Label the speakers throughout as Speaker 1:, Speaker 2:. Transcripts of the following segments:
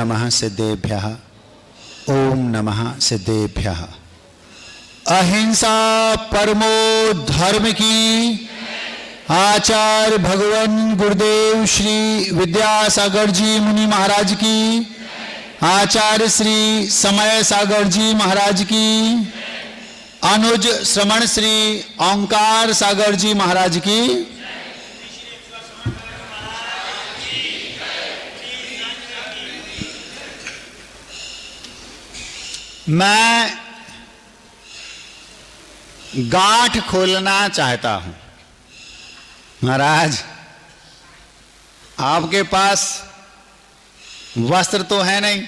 Speaker 1: नमः सिद्धेभ्यः। ओम नमः सिद्धेभ्यः। अहिंसा परमो धर्म की। आचार्य भगवान गुरुदेव श्री विद्यासागर जी मुनि महाराज की। आचार्य श्री समय सागर जी महाराज की। अनुज श्रमण श्री ओंकार सागर जी महाराज की। मैं गांठ खोलना चाहता हूं। महाराज, आपके पास वस्त्र तो है नहीं।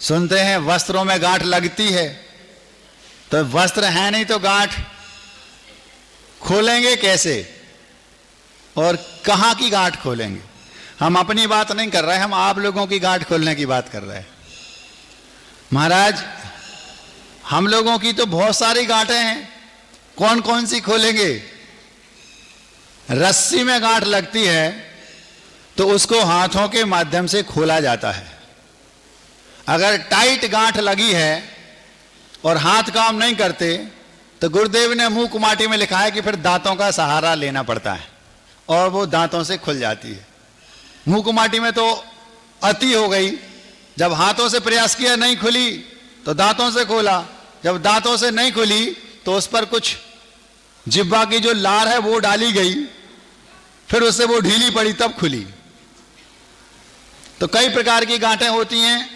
Speaker 1: सुनते हैं वस्त्रों में गांठ लगती है, तो वस्त्र है नहीं तो गांठ खोलेंगे कैसे और कहां की गांठ खोलेंगे? हम अपनी बात नहीं कर रहे, हम आप लोगों की गांठ खोलने की बात कर रहे हैं। महाराज, हम लोगों की तो बहुत सारी गांठें हैं, कौन कौन सी खोलेंगे? रस्सी में गांठ लगती है तो उसको हाथों के माध्यम से खोला जाता है। अगर टाइट गांठ लगी है और हाथ काम नहीं करते तो गुरुदेव ने मुंह कुमाटी में लिखा है कि फिर दांतों का सहारा लेना पड़ता है और वो दांतों से खुल जाती है। मुंह कुमाटी में तो अति हो गई, जब हाथों से प्रयास किया नहीं खुली तो दांतों से खोला, जब दांतों से नहीं खुली तो उस पर कुछ जिब्बा की जो लार है वो डाली गई, फिर उससे वो ढीली पड़ी तब खुली। तो कई प्रकार की गांठें होती हैं।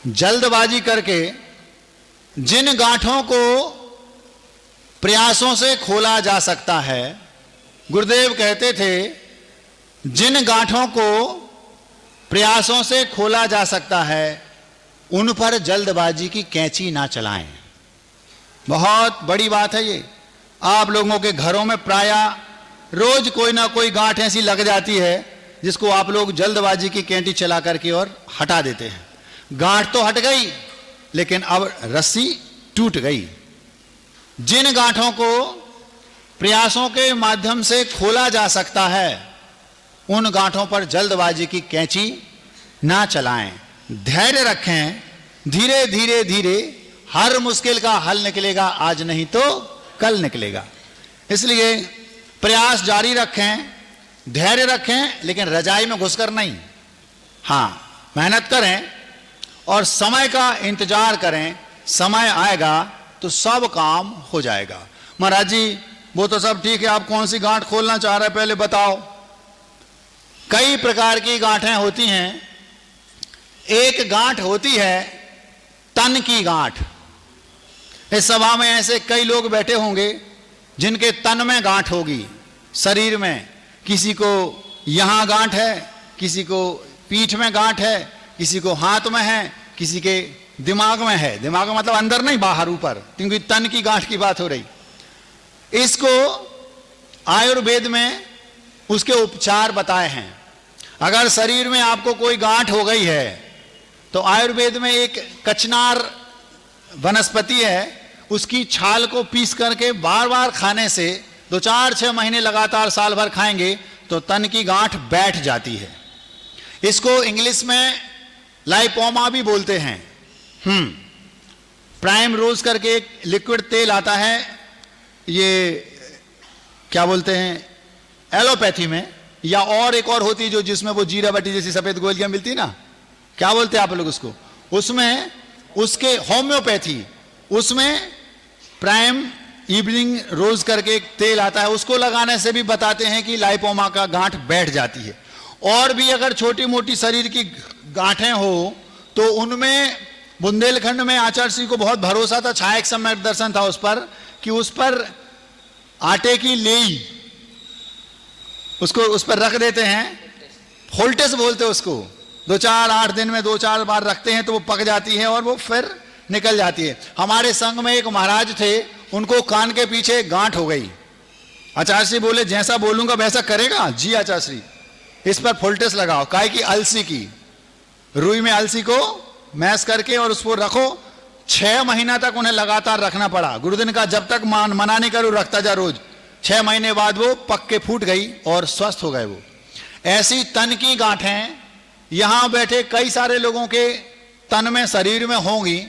Speaker 1: जल्दबाजी करके जिन गांठों को प्रयासों से खोला जा सकता है, गुरुदेव कहते थे जिन गांठों को प्रयासों से खोला जा सकता है उन पर जल्दबाजी की कैंची ना चलाएं। बहुत बड़ी बात है ये। आप लोगों के घरों में प्रायः रोज कोई ना कोई गांठ ऐसी लग जाती है जिसको आप लोग जल्दबाजी की कैंची चला करके और हटा देते हैं। गांठ तो हट गई लेकिन अब रस्सी टूट गई। जिन गांठों को प्रयासों के माध्यम से खोला जा सकता है उन गांठों पर जल्दबाजी की कैंची ना चलाएं। धैर्य रखें, धीरे धीरे धीरे हर मुश्किल का हल निकलेगा, आज नहीं तो कल निकलेगा। इसलिए प्रयास जारी रखें, धैर्य रखें, लेकिन रजाई में घुसकर नहीं। हाँ, मेहनत करें और समय का इंतजार करें, समय आएगा तो सब काम हो जाएगा। महाराज जी, वो तो सब ठीक है, आप कौन सी गांठ खोलना चाह रहे हैं पहले बताओ। कई प्रकार की गांठें होती हैं। एक गांठ होती है तन की गांठ। इस सभा में ऐसे कई लोग बैठे होंगे जिनके तन में गांठ होगी, शरीर में। किसी को यहां गांठ है, किसी को पीठ में गांठ है, किसी को हाथ में है, किसी के दिमाग में है। दिमाग में मतलब अंदर नहीं, बाहर ऊपर, क्योंकि तन की गांठ की बात हो रही। इसको आयुर्वेद में उसके उपचार बताए हैं। अगर शरीर में आपको कोई गांठ हो गई है तो आयुर्वेद में एक कचनार वनस्पति है, उसकी छाल को पीस करके बार बार खाने से 2-4-6 महीने लगातार साल भर खाएंगे तो तन की गांठ बैठ जाती है। इसको इंग्लिश में लाइपोमा भी बोलते हैं। प्राइम रोज करके एक लिक्विड तेल आता है, ये क्या बोलते हैं एलोपैथी में, या और एक और होती है जो जिसमें वो जीरा बटी जैसी सफेद गोलियां मिलती है ना, क्या बोलते हैं आप लोग उसको, उसमें उसके होम्योपैथी, उसमें प्राइम इवनिंग रोज करके एक तेल आता है, उसको लगाने से भी बताते हैं कि लाइपोमा का गांठ बैठ जाती है। और भी अगर छोटी मोटी शरीर की गांठें हो तो उनमें बुंदेलखंड में आचार्य श्री को बहुत भरोसा था, छाया समय दर्शन था उस पर, कि उस पर आटे की लेई उसको उस पर रख देते हैं, फोल्टेस बोलते हैं उसको। 2-4-8 दिन में 2-4 बार रखते हैं तो वो पक जाती है और वो फिर निकल जाती है। हमारे संघ में एक महाराज थे, उनको कान के पीछे गांठ हो गई। आचार्य श्री बोले जैसा बोलूंगा वैसा करेगा? जी आचार्य श्री, इस पर फोल्टेस लगाओ। काय की? अलसी की, रुई में अलसी को मैश करके और उसको रखो। 6 महीना तक उन्हें लगातार रखना पड़ा। गुरुदिन का जब तक मना नहीं करूं रखता जा रोज। 6 महीने बाद वो पक के फूट गई और स्वस्थ हो गए वो। ऐसी तन की गांठें यहां बैठे कई सारे लोगों के तन में, शरीर में होंगी।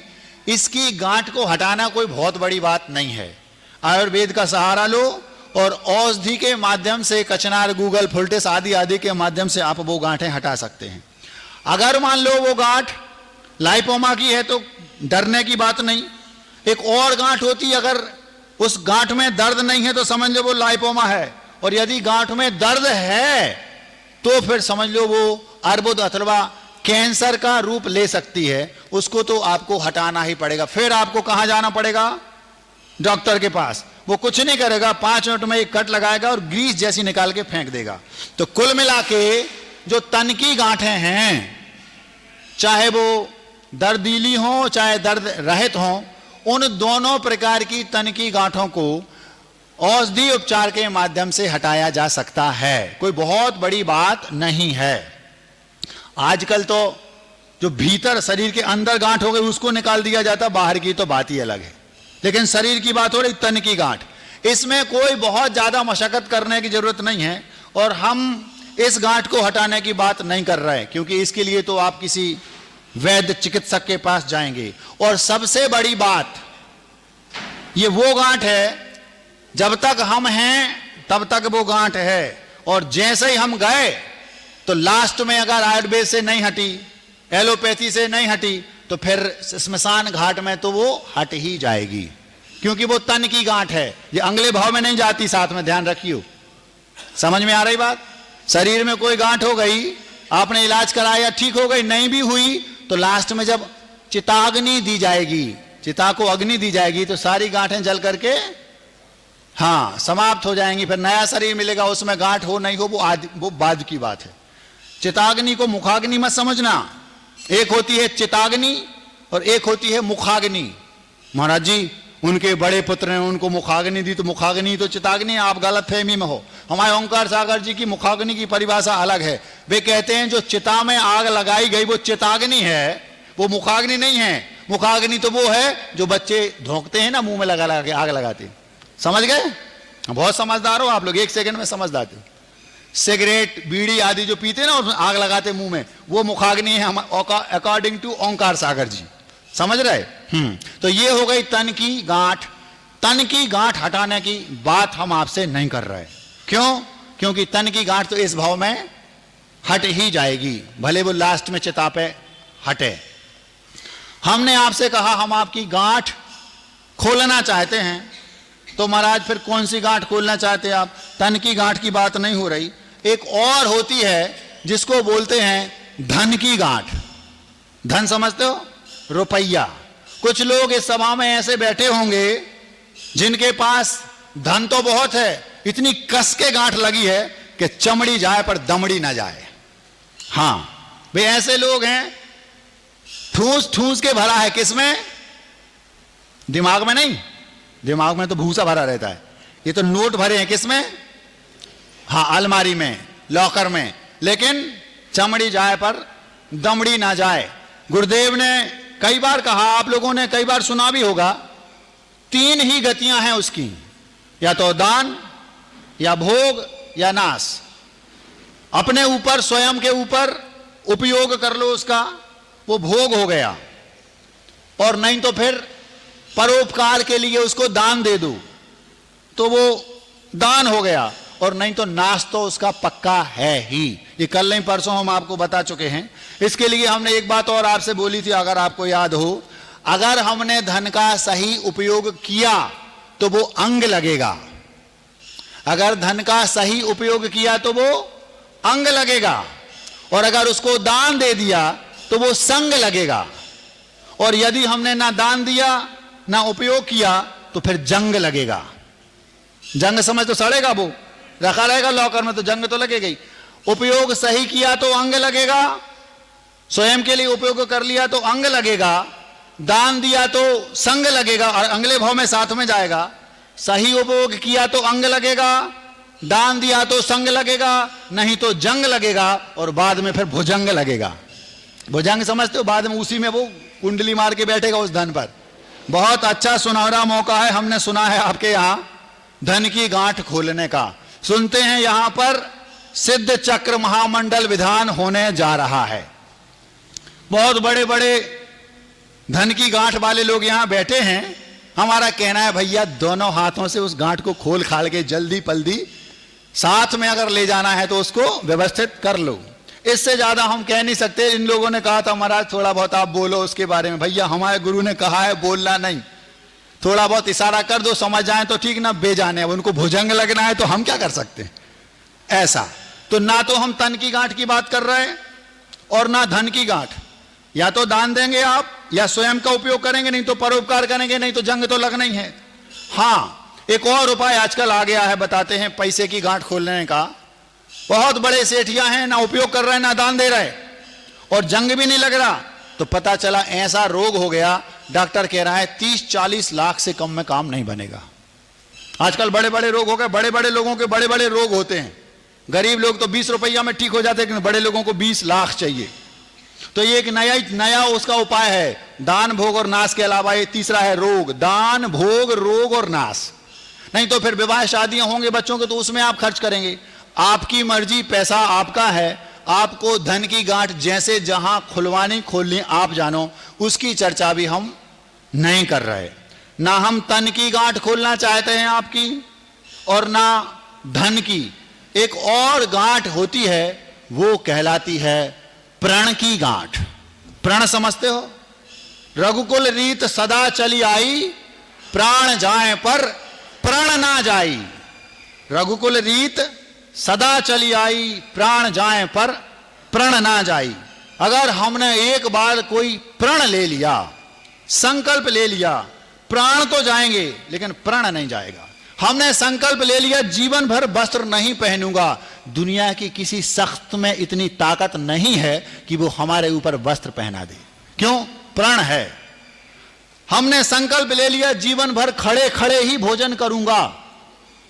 Speaker 1: इसकी गांठ को हटाना कोई बहुत बड़ी बात नहीं है। आयुर्वेद का सहारा लो और औषधि के माध्यम से, कचनार, गूगल, फुलटिस आदि आदि के माध्यम से आप वो गांठें हटा सकते हैं। अगर मान लो वो गांठ लाइपोमा की है तो डरने की बात नहीं। एक और गांठ होती है, अगर उस गांठ में दर्द नहीं है तो समझ लो वो लाइपोमा है, और यदि गांठ में दर्द है तो फिर समझ लो वो अर्बुद अथवा कैंसर का रूप ले सकती है। उसको तो आपको हटाना ही पड़ेगा। फिर आपको कहां जाना पड़ेगा? डॉक्टर के पास। वो कुछ नहीं करेगा, 5 मिनट में एक कट लगाएगा और ग्रीस जैसी निकाल के फेंक देगा। तो कुल मिला के जो तन की गांठें हैं, चाहे वो दर्दीली हो चाहे दर्द रहित हो, उन दोनों प्रकार की तन की गांठों को औषधि उपचार के माध्यम से हटाया जा सकता है। कोई बहुत बड़ी बात नहीं है। आजकल तो जो भीतर शरीर के अंदर गांठ हो गई उसको निकाल दिया जाता, बाहर की तो बात ही अलग है। लेकिन शरीर की बात हो रही, तन की गांठ, इसमें कोई बहुत ज्यादा मशक्कत करने की जरूरत नहीं है। और हम इस गांठ को हटाने की बात नहीं कर रहे हैं, क्योंकि इसके लिए तो आप किसी वैद्य चिकित्सक के पास जाएंगे। और सबसे बड़ी बात, ये वो गांठ है, जब तक हम हैं तब तक वो गांठ है, और जैसे ही हम गए तो लास्ट में अगर आयुर्वेद से नहीं हटी, एलोपैथी से नहीं हटी, तो फिर स्मशान घाट में तो वो हट ही जाएगी, क्योंकि वो तन की गांठ है। ये अगले भाव में नहीं जाती, साथ में ध्यान रखियो। समझ में आ रही बात? शरीर में कोई गांठ हो गई, आपने इलाज कराया, ठीक हो गई, नहीं भी हुई तो लास्ट में जब चिताग्नि दी जाएगी, चिता को अग्नि दी जाएगी, तो सारी गांठें जल करके समाप्त हो जाएंगी। फिर नया शरीर मिलेगा, उसमें गांठ हो नहीं हो वो बाद की बात है। चिताग्नि को मुखाग्नि मत समझना। एक होती है चिताग्नि और एक होती है मुखाग्नि। महाराज जी उनके बड़े पुत्र ने उनको मुखाग्नि दी, तो मुखाग्नि तो चिताग्नि, आप गलत फहमी में हो। हमारे ओंकार सागर जी की मुखाग्नि की परिभाषा अलग है। वे कहते हैं जो चिता में आग लगाई गई वो चिताग्नि है, वो मुखाग्नि नहीं है। मुखाग्नि तो वो है जो बच्चे धोंकते हैं ना, मुंह में लगा लगा के आग लगाते हैं। समझ गए? बहुत समझदार हो आप लोग, 1 सेकंड में समझ जाते हो। सिगरेट, बीड़ी आदि जो पीते हैं ना और आग लगाते मुंह में, वो मुखाग्नि है हम अकॉर्डिंग टू ओंकार सागर जी। समझ रहे? तो ये हो गई तन की गांठ। तन की गांठ हटाने की बात हम आपसे नहीं कर रहे। क्यों? क्योंकि तन की गांठ तो इस भाव में हट ही जाएगी, भले वो लास्ट में चिता पे हटे। हमने आपसे कहा हम आपकी गांठ खोलना चाहते हैं, तो महाराज फिर कौन सी गांठ खोलना चाहते हैं आप? तन की गांठ की बात नहीं हो रही। एक और होती है जिसको बोलते हैं धन की गांठ। धन समझते हो? रुपया। कुछ लोग इस सभा में ऐसे बैठे होंगे जिनके पास धन तो बहुत है, इतनी कस के गांठ लगी है कि चमड़ी जाए पर दमड़ी ना जाए। वे ऐसे लोग हैं, ठूस ठूस के भरा है। किसमें? दिमाग में नहीं, दिमाग में तो भूसा भरा रहता है। ये तो नोट भरे हैं किसमें? अलमारी में, लॉकर में। लेकिन चमड़ी जाए पर दमड़ी ना जाए। गुरुदेव ने कई बार कहा, आप लोगों ने कई बार सुना भी होगा, 3 ही गतियां हैं उसकी, या तो दान या भोग या नाश। अपने ऊपर, स्वयं के ऊपर उपयोग कर लो उसका, वो भोग हो गया। और नहीं तो फिर परोपकार के लिए उसको दान दे दो, तो वो दान हो गया। और नहीं तो नाश तो उसका पक्का है ही। ये कल नहीं परसों हम आपको बता चुके हैं। इसके लिए हमने एक बात और आपसे बोली थी, अगर आपको याद हो, अगर हमने धन का सही उपयोग किया तो वो अंग लगेगा। अगर धन का सही उपयोग किया तो वो अंग लगेगा, और अगर उसको दान दे दिया तो वो संग लगेगा। और यदि हमने ना दान दिया ना उपयोग किया तो फिर जंग लगेगा। जंग समझ तो सड़ेगा, वो रखा रहेगा लॉकर में तो जंग तो लगेगा ही। उपयोग सही किया तो अंग लगेगा, स्वयं के लिए उपयोग कर लिया तो अंग लगेगा, दान दिया तो संग लगेगा और अगले भाव में साथ में जाएगा। सही उपयोग किया तो अंग लगेगा, दान दिया तो संग लगेगा, नहीं तो जंग लगेगा, और बाद में फिर भुजंग लगेगा। भुजंग समझते हो? बाद में उसी में वो कुंडली मार के बैठेगा उस धन पर। बहुत अच्छा सुनहरा मौका है, हमने सुना है आपके यहां धन की गांठ खोलने का। सुनते हैं यहां पर सिद्ध चक्र महामंडल विधान होने जा रहा है। बहुत बड़े बड़े धन की गांठ वाले लोग यहां बैठे हैं, हमारा कहना है भैया दोनों हाथों से उस गांठ को खोल खाल के जल्दी पल्दी साथ में अगर ले जाना है तो उसको व्यवस्थित कर लो। इससे ज्यादा हम कह नहीं सकते। इन लोगों ने कहा था महाराज थोड़ा बहुत आप बोलो उसके बारे में। भैया हमारे गुरु ने कहा है बोलना नहीं, थोड़ा बहुत इशारा कर दो, समझ जाए तो ठीक, ना बेजाने। अब उनको भुजंग लगना है तो हम क्या कर सकते हैं। ऐसा तो ना तो हम तन की गांठ की बात कर रहे हैं और ना धन की गांठ। या तो दान देंगे आप या स्वयं का उपयोग करेंगे, नहीं तो परोपकार करेंगे, नहीं तो जंग तो लगना ही है। हाँ, एक और उपाय आजकल आ गया है, बताते हैं पैसे की गांठ खोलने का। बहुत बड़े सेठिया हैं, ना उपयोग कर रहे हैं ना दान दे रहे और जंग भी नहीं लग रहा, तो पता चला ऐसा रोग हो गया, डॉक्टर कह रहा है 30-40 लाख से कम में काम नहीं बनेगा। आजकल बड़े बड़े रोग हो गए, बड़े बड़े लोगों के बड़े बड़े रोग होते हैं। गरीब लोग तो 20 रुपया में ठीक हो जाते हैं, लेकिन बड़े लोगों को 20 लाख चाहिए। तो ये एक नया उसका उपाय है, दान भोग और नाश के अलावा ये तीसरा है रोग, दान भोग रोग और नाश। नहीं तो फिर विवाह शादियां होंगे बच्चों के तो उसमें आप खर्च करेंगे, आपकी मर्जी, पैसा आपका है। आपको धन की गांठ जैसे जहां खुलवानी खोलनी आप जानो, उसकी चर्चा भी हम नहीं कर रहे। ना हम तन की गांठ खोलना चाहते हैं आपकी और ना धन की। एक और गांठ होती है, वो कहलाती है प्रण की गांठ। प्रण समझते हो? रघुकुल रीत सदा चली आई, प्राण जाए पर प्रण ना जाई। रघुकुल रीत सदा चली आई, प्राण जाए पर प्रण ना जाई। अगर हमने एक बार कोई प्रण ले लिया, संकल्प ले लिया, प्राण तो जाएंगे लेकिन प्रण नहीं जाएगा। हमने संकल्प ले लिया जीवन भर वस्त्र नहीं पहनूंगा, दुनिया की किसी सख्त में इतनी ताकत नहीं है कि वो हमारे ऊपर वस्त्र पहना दे। क्यों? प्रण है। हमने संकल्प ले लिया जीवन भर खड़े खड़े ही भोजन करूंगा,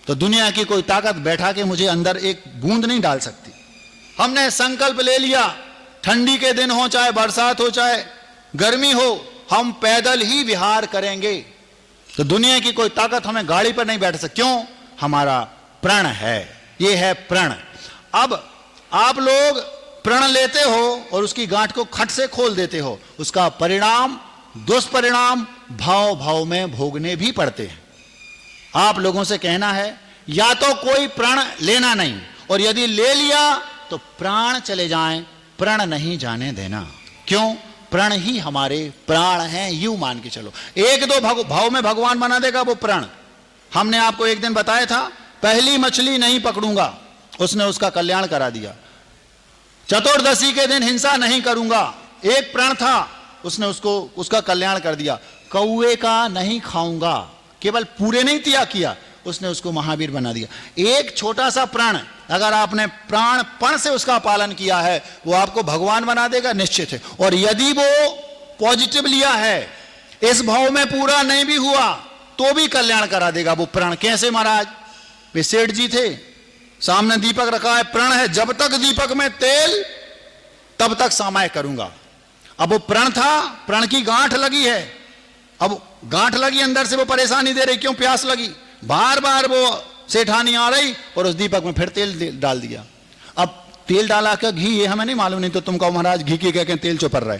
Speaker 1: तो दुनिया की कोई ताकत बैठा के मुझे अंदर एक बूंद नहीं डाल सकती। हमने संकल्प ले लिया ठंडी के दिन हो चाहे बरसात हो चाहे गर्मी हो, हम पैदल ही विहार करेंगे, तो दुनिया की कोई ताकत हमें गाड़ी पर नहीं बैठ सकती। क्यों? हमारा प्रण है, ये है प्रण। अब आप लोग प्रण लेते हो और उसकी गांठ को खट से खोल देते हो, उसका परिणाम, दुष्परिणाम भाव भाव में भोगने भी पड़ते हैं। आप लोगों से कहना है या तो कोई प्रण लेना नहीं, और यदि ले लिया तो प्राण चले जाएं, प्रण नहीं जाने देना। क्यों? प्रण ही हमारे प्राण हैं, यूं मान के चलो। एक दो भाव में भगवान बना देगा वो प्रण। हमने आपको एक दिन बताया था, पहली मछली नहीं पकड़ूंगा, उसने उसका कल्याण करा दिया। चतुर्दशी के दिन हिंसा नहीं करूंगा, एक प्रण था, उसने उसका कल्याण कर दिया। कौए का नहीं खाऊंगा, केवल पूरे नहीं किया, उसने उसको महावीर बना दिया। एक छोटा सा प्रण अगर आपने प्राणपण से उसका पालन किया है, वो आपको भगवान बना देगा, निश्चित है। और यदि वो पॉजिटिव लिया है, इस भाव में पूरा नहीं भी हुआ तो भी कल्याण करा देगा वो प्रण। कैसे महाराज? वे सेठ जी थे, सामने दीपक रखा है, प्रण है जब तक दीपक में तेल तब तक सामाय करूंगा। अब वो प्रण था, प्रण की गांठ लगी है, अब गांठ लगी अंदर से, वो परेशानी दे रही। क्यों? प्यास लगी, बार बार वो सेठानी आ रही और उस दीपक में फिर तेल डाल दिया। अब तेल डाला क्या घी, ये हमें नहीं मालूम, नहीं तो तुम कहो महाराज घी की क्या तेल चुपर रहे,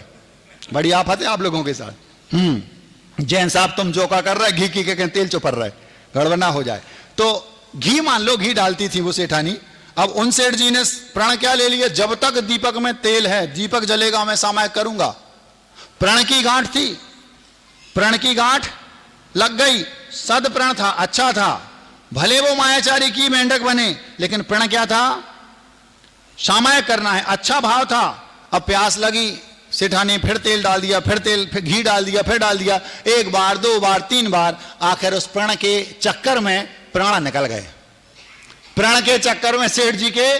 Speaker 1: बड़ी आफत है आप लोगों के साथ। जैन साहब तुम जो का कर रहे, घी की क्या तेल चुपर रहे, गड़बड़ ना हो जाए। तो घी मान लो, घी डालती थी वो सेठानी। अब उन सेठ जी ने प्रण क्या ले लिया, जब तक दीपक में तेल है, दीपक जलेगा मैं सामायिक करूंगा। प्रण की गांठ थी, प्रण की गांठ लग गई, सद प्रण था, अच्छा था, भले वो मायाचारी की मेंढक बने, लेकिन प्रण क्या था? सामायिक करना है, अच्छा भाव था। अब प्यास लगी, सेठानी फिर तेल डाल दिया, फिर घी डाल दिया, फिर डाल दिया, एक बार, दो बार, तीन बार, आखिर उस प्रण के चक्कर में प्राण निकल गए। प्रण के चक्कर में सेठ जी के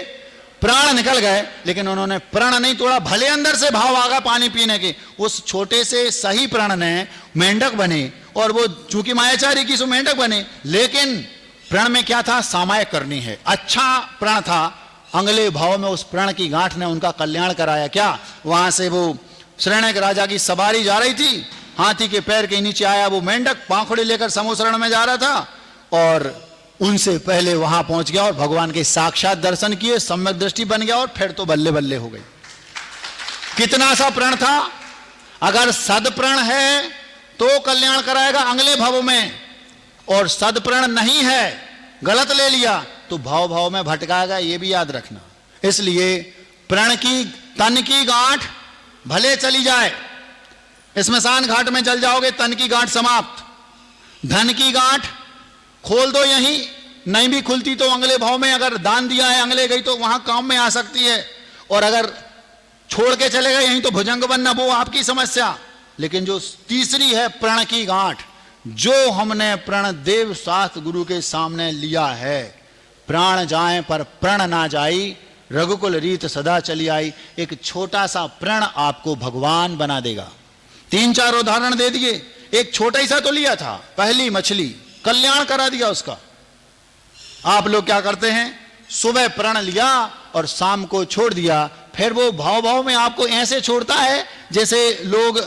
Speaker 1: प्राण निकल गए, लेकिन उन्होंने प्रण नहीं तोड़ा। भले अंदर से भाव आगा पानी पीने के, उस छोटे से सही प्रण ने मेंढक बने, और वो चूंकि मायाचारी की सो मेंढक बने, लेकिन प्रण में क्या था? सामायिक करनी है, अच्छा प्रण था। अगले भाव में उस प्रण की गांठ ने उनका कल्याण कराया। क्या? वहां से वो शृणक राजा की सवारी जा रही थी, हाथी के पैर के नीचे आया वो मेंढक, पाखुड़ी लेकर समुद्रण में जा रहा था, और उनसे पहले वहां पहुंच गया और भगवान के साक्षात दर्शन किए, सम्यक दृष्टि बन गया, और फिर तो बल्ले बल्ले हो गई। कितना सा प्रण था? अगर सदप्रण है तो कल्याण कराएगा अगले भव में, और सदप्रण नहीं है, गलत ले लिया तो भाव भाव में भटकाएगा, ये भी याद रखना। इसलिए प्रण की तन की गांठ भले चली जाए, स्मशान घाट में जल जाओगे, तन की गांठ समाप्त। धन की गांठ खोल दो, यहीं नहीं भी खुलती तो अगले भाव में, अगर दान दिया है अगले गई तो वहां काम में आ सकती है, और अगर छोड़ के चले गए यहीं तो भुजंग बनना, वो आपकी समस्या। लेकिन जो तीसरी है प्रण की गांठ, जो हमने प्रण देव शास्त्र गुरु के सामने लिया है, प्राण जाए पर प्रण ना जाई, रघुकुल रीत सदा चली आई, एक छोटा सा प्रण आपको भगवान बना देगा। 3-4 उदाहरण दे दिए, एक छोटा ही सा तो लिया था, पहली मछली, कल्याण करा दिया उसका। आप लोग क्या करते हैं, सुबह प्रण लिया और शाम को छोड़ दिया, फिर वो भाव भाव में आपको ऐसे छोड़ता है जैसे लोग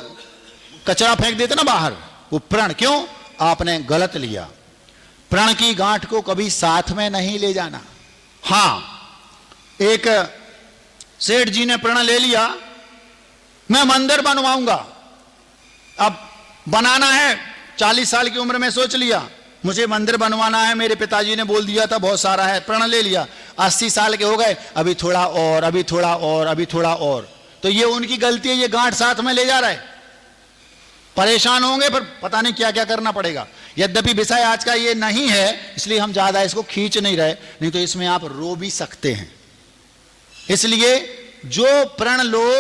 Speaker 1: कचरा फेंक देते ना बाहर, वो प्रण। क्यों? आपने गलत लिया। प्रण की गांठ को कभी साथ में नहीं ले जाना। हां, एक सेठ जी ने प्रण ले लिया, मैं मंदिर बनवाऊंगा। अब बनाना है, 40 साल की उम्र में सोच लिया मुझे मंदिर बनवाना है, मेरे पिताजी ने बोल दिया था बहुत सारा है, प्रण ले लिया। 80 साल के हो गए, अभी थोड़ा और, अभी थोड़ा और, अभी थोड़ा और, तो ये उनकी गलती है, ये गांठ साथ में ले जा रहा है। परेशान होंगे, पर पता नहीं क्या क्या करना पड़ेगा। यद्यपि विषय आज का ये नहीं है, इसलिए हम ज्यादा इसको खींच नहीं रहे, नहीं तो इसमें आप रो भी सकते हैं। इसलिए जो प्रण लो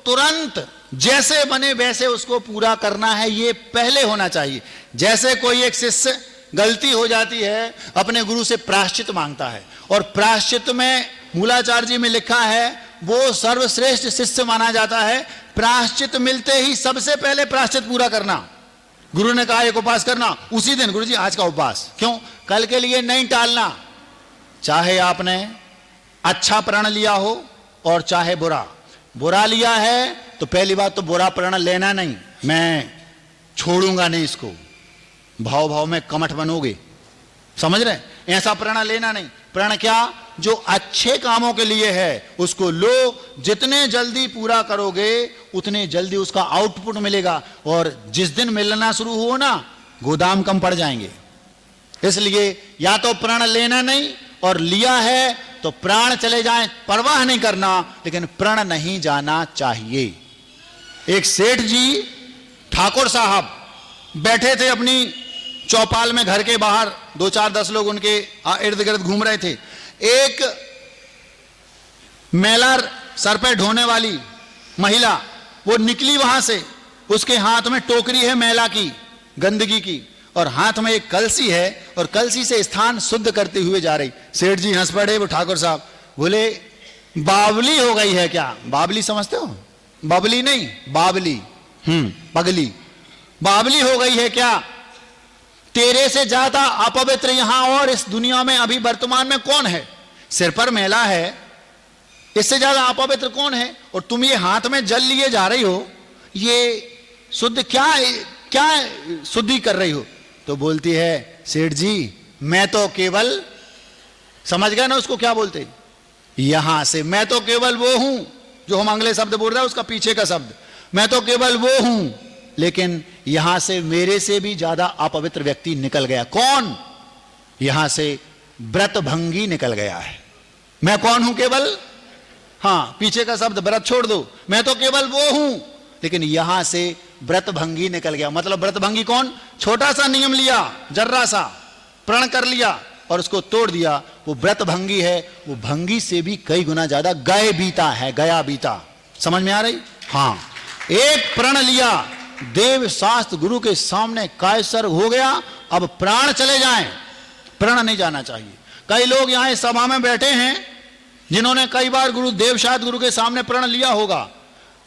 Speaker 1: तुरंत जैसे बने वैसे उसको पूरा करना है, ये पहले होना चाहिए। जैसे कोई एक शिष्य गलती हो जाती है, अपने गुरु से प्रायश्चित मांगता है, और प्रायश्चित में मूलाचार्य जी में लिखा है वो सर्वश्रेष्ठ शिष्य माना जाता है। प्रायश्चित मिलते ही सबसे पहले प्रायश्चित पूरा करना। गुरु ने कहा एक उपवास करना, उसी दिन गुरु जी आज का उपवास, क्यों? कल के लिए नहीं टालना। चाहे आपने अच्छा प्रण लिया हो और चाहे बुरा। बुरा लिया है तो पहली बात तो बुरा प्रण लेना नहीं, मैं छोड़ूंगा नहीं इसको, भाव भाव में कमठ बनोगे, समझ रहे? ऐसा प्रण लेना नहीं। प्रण क्या? जो अच्छे कामों के लिए है उसको लो, जितने जल्दी पूरा करोगे उतने जल्दी उसका आउटपुट मिलेगा, और जिस दिन मिलना शुरू हो ना, गोदाम कम पड़ जाएंगे। इसलिए या तो प्रण लेना नहीं, और लिया है तो प्राण चले जाएं परवाह नहीं करना, लेकिन प्रण नहीं जाना चाहिए। एक सेठ जी ठाकुर साहब बैठे थे अपनी चौपाल में, घर के बाहर 2-4-10 लोग उनके इर्द गिर्द घूम रहे थे। एक मैला सर पे ढोने वाली महिला वो निकली वहां से, उसके हाथ में टोकरी है मैला की, गंदगी की, और हाथ में एक कलसी है, और कलसी से स्थान शुद्ध करते हुए जा रही। सेठ जी हंस पड़े, वो ठाकुर साहब बोले बावली हो गई है क्या? बावली समझते हो? बबली नहीं, बावली, पगली। बावली हो गई है क्या? तेरे से ज्यादा अपवित्र यहां और इस दुनिया में अभी वर्तमान में कौन है? सिर पर मैला है, इससे ज्यादा अपवित्र कौन है? और तुम ये हाथ में जल लिए जा रही हो, ये शुद्ध क्या शुद्धि कर रही हो? तो बोलती है सेठ जी मैं तो केवल, समझ गए ना उसको क्या बोलते? यहां से मैं तो केवल वो हूं, जो हम अगले शब्द बोल रहे हैं उसका पीछे का शब्द, मैं तो केवल वो हूं, लेकिन यहां से मेरे से भी ज्यादा अपवित्र व्यक्ति निकल गया। कौन? यहां से व्रतभंगी निकल गया है। मैं कौन हूं? केवल, हाँ, पीछे का शब्द व्रत छोड़ दो, मैं तो केवल वो हूं, लेकिन यहां से व्रतभंगी निकल गया। मतलब व्रतभंगी कौन? छोटा सा नियम लिया, जर्रा सा प्रण कर लिया और उसको तोड़ दिया, वो व्रतभंगी है। वो भंगी से भी कई गुना ज्यादा गए बीता है, गया बीता। समझ में आ रही? हाँ, एक प्रण लिया, देव शास्त्र गुरु के सामने कायसर हो गया, अब प्राण चले जाएं, प्रण नहीं जाना चाहिए। कई लोग यहां इस सभा में बैठे हैं जिन्होंने कई बार गुरु देव शास्त्र गुरु के सामने प्रण लिया होगा,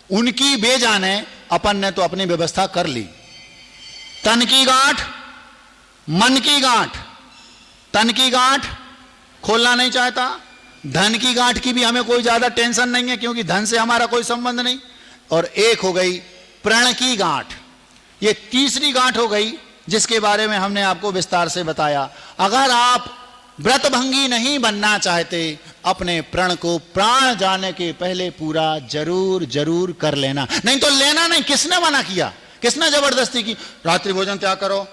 Speaker 1: उनकी बेजाने अपन ने तो अपनी व्यवस्था कर ली। तन की गांठ, मन की गांठ, तन की गांठ खोलना नहीं चाहता, धन की गांठ की भी हमें कोई ज्यादा टेंशन नहीं है क्योंकि धन से हमारा कोई संबंध नहीं, और एक हो गई प्रण की गांठ। ये तीसरी गांठ हो गई जिसके बारे में हमने आपको विस्तार से बताया। अगर आप व्रतभंगी नहीं बनना चाहते, अपने प्रण को प्राण जाने के पहले पूरा जरूर जरूर कर लेना, नहीं तो लेना नहीं। किसने मना किया, किसने जबरदस्ती की? रात्रि भोजन त्याग करो,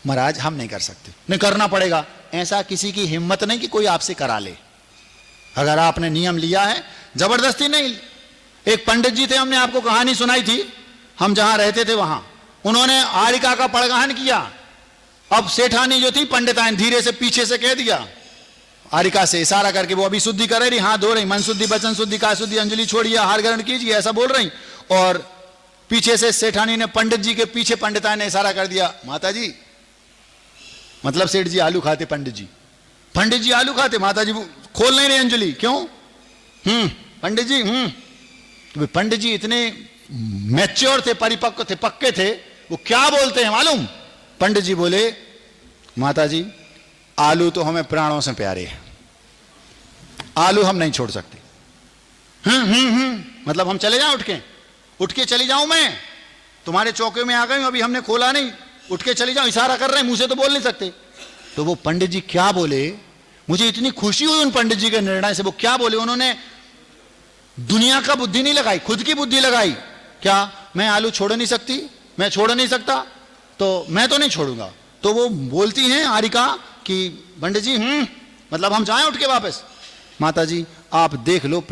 Speaker 1: महाराज हम नहीं कर सकते, नहीं करना पड़ेगा। ऐसा किसी की हिम्मत नहीं कि कोई आपसे करा ले। अगर आपने नियम लिया है, जबरदस्ती नहीं। एक पंडित जी थे, हमने आपको कहानी सुनाई थी, हम जहां रहते थे वहां उन्होंने आरिका का पड़गहन किया। अब सेठानी जो थी पंडिताइन, धीरे से पीछे से कह दिया, आरिका से इशारा करके, वो अभी शुद्धि कर रही, हाथ धो रही, मन शुद्धि, वचन शुद्धि, काय शुद्धि, अंजलि छोड़िए, आहार ग्रहण कीजिए, ऐसा बोल रही। और पीछे से सेठानी ने पंडित जी के पीछे पंडिताइन ने इशारा कर दिया, माता जी, मतलब सेठ जी आलू खाते, पंडित जी आलू खाते, माता जी खोल नहीं रहे अंजलि, क्यों? पंडित जी तो पंडित जी इतने मैच्योर थे, परिपक्व थे, पक्के थे, वो क्या बोलते हैं मालूम? पंडित जी बोले, माता जी आलू तो हमें प्राणों से प्यारे हैं, आलू हम नहीं छोड़ सकते। मतलब हम चले जाएं, उठ के चली जाऊं, मैं तुम्हारे चौके में आ गई हूं, अभी हमने खोला नहीं, उठ के चली जाऊं, इशारा कर रहे हैं, मुंह से तो बोल नहीं सकते। तो वो पंडित जी क्या बोले, मुझे इतनी खुशी हुई उन पंडित जी के निर्णय से। वो क्या बोले, उन्होंने दुनिया का बुद्धि नहीं लगाई, खुद की बुद्धि लगाई। क्या मैं आलू छोड़ नहीं सकती, मैं छोड़ नहीं सकता, तो मैं तो नहीं छोड़ूंगा। तो वो बोलती हैं आरिका कि पंडित जी मतलब हम जाएं उठ के वापस? माता जी आप देख लो,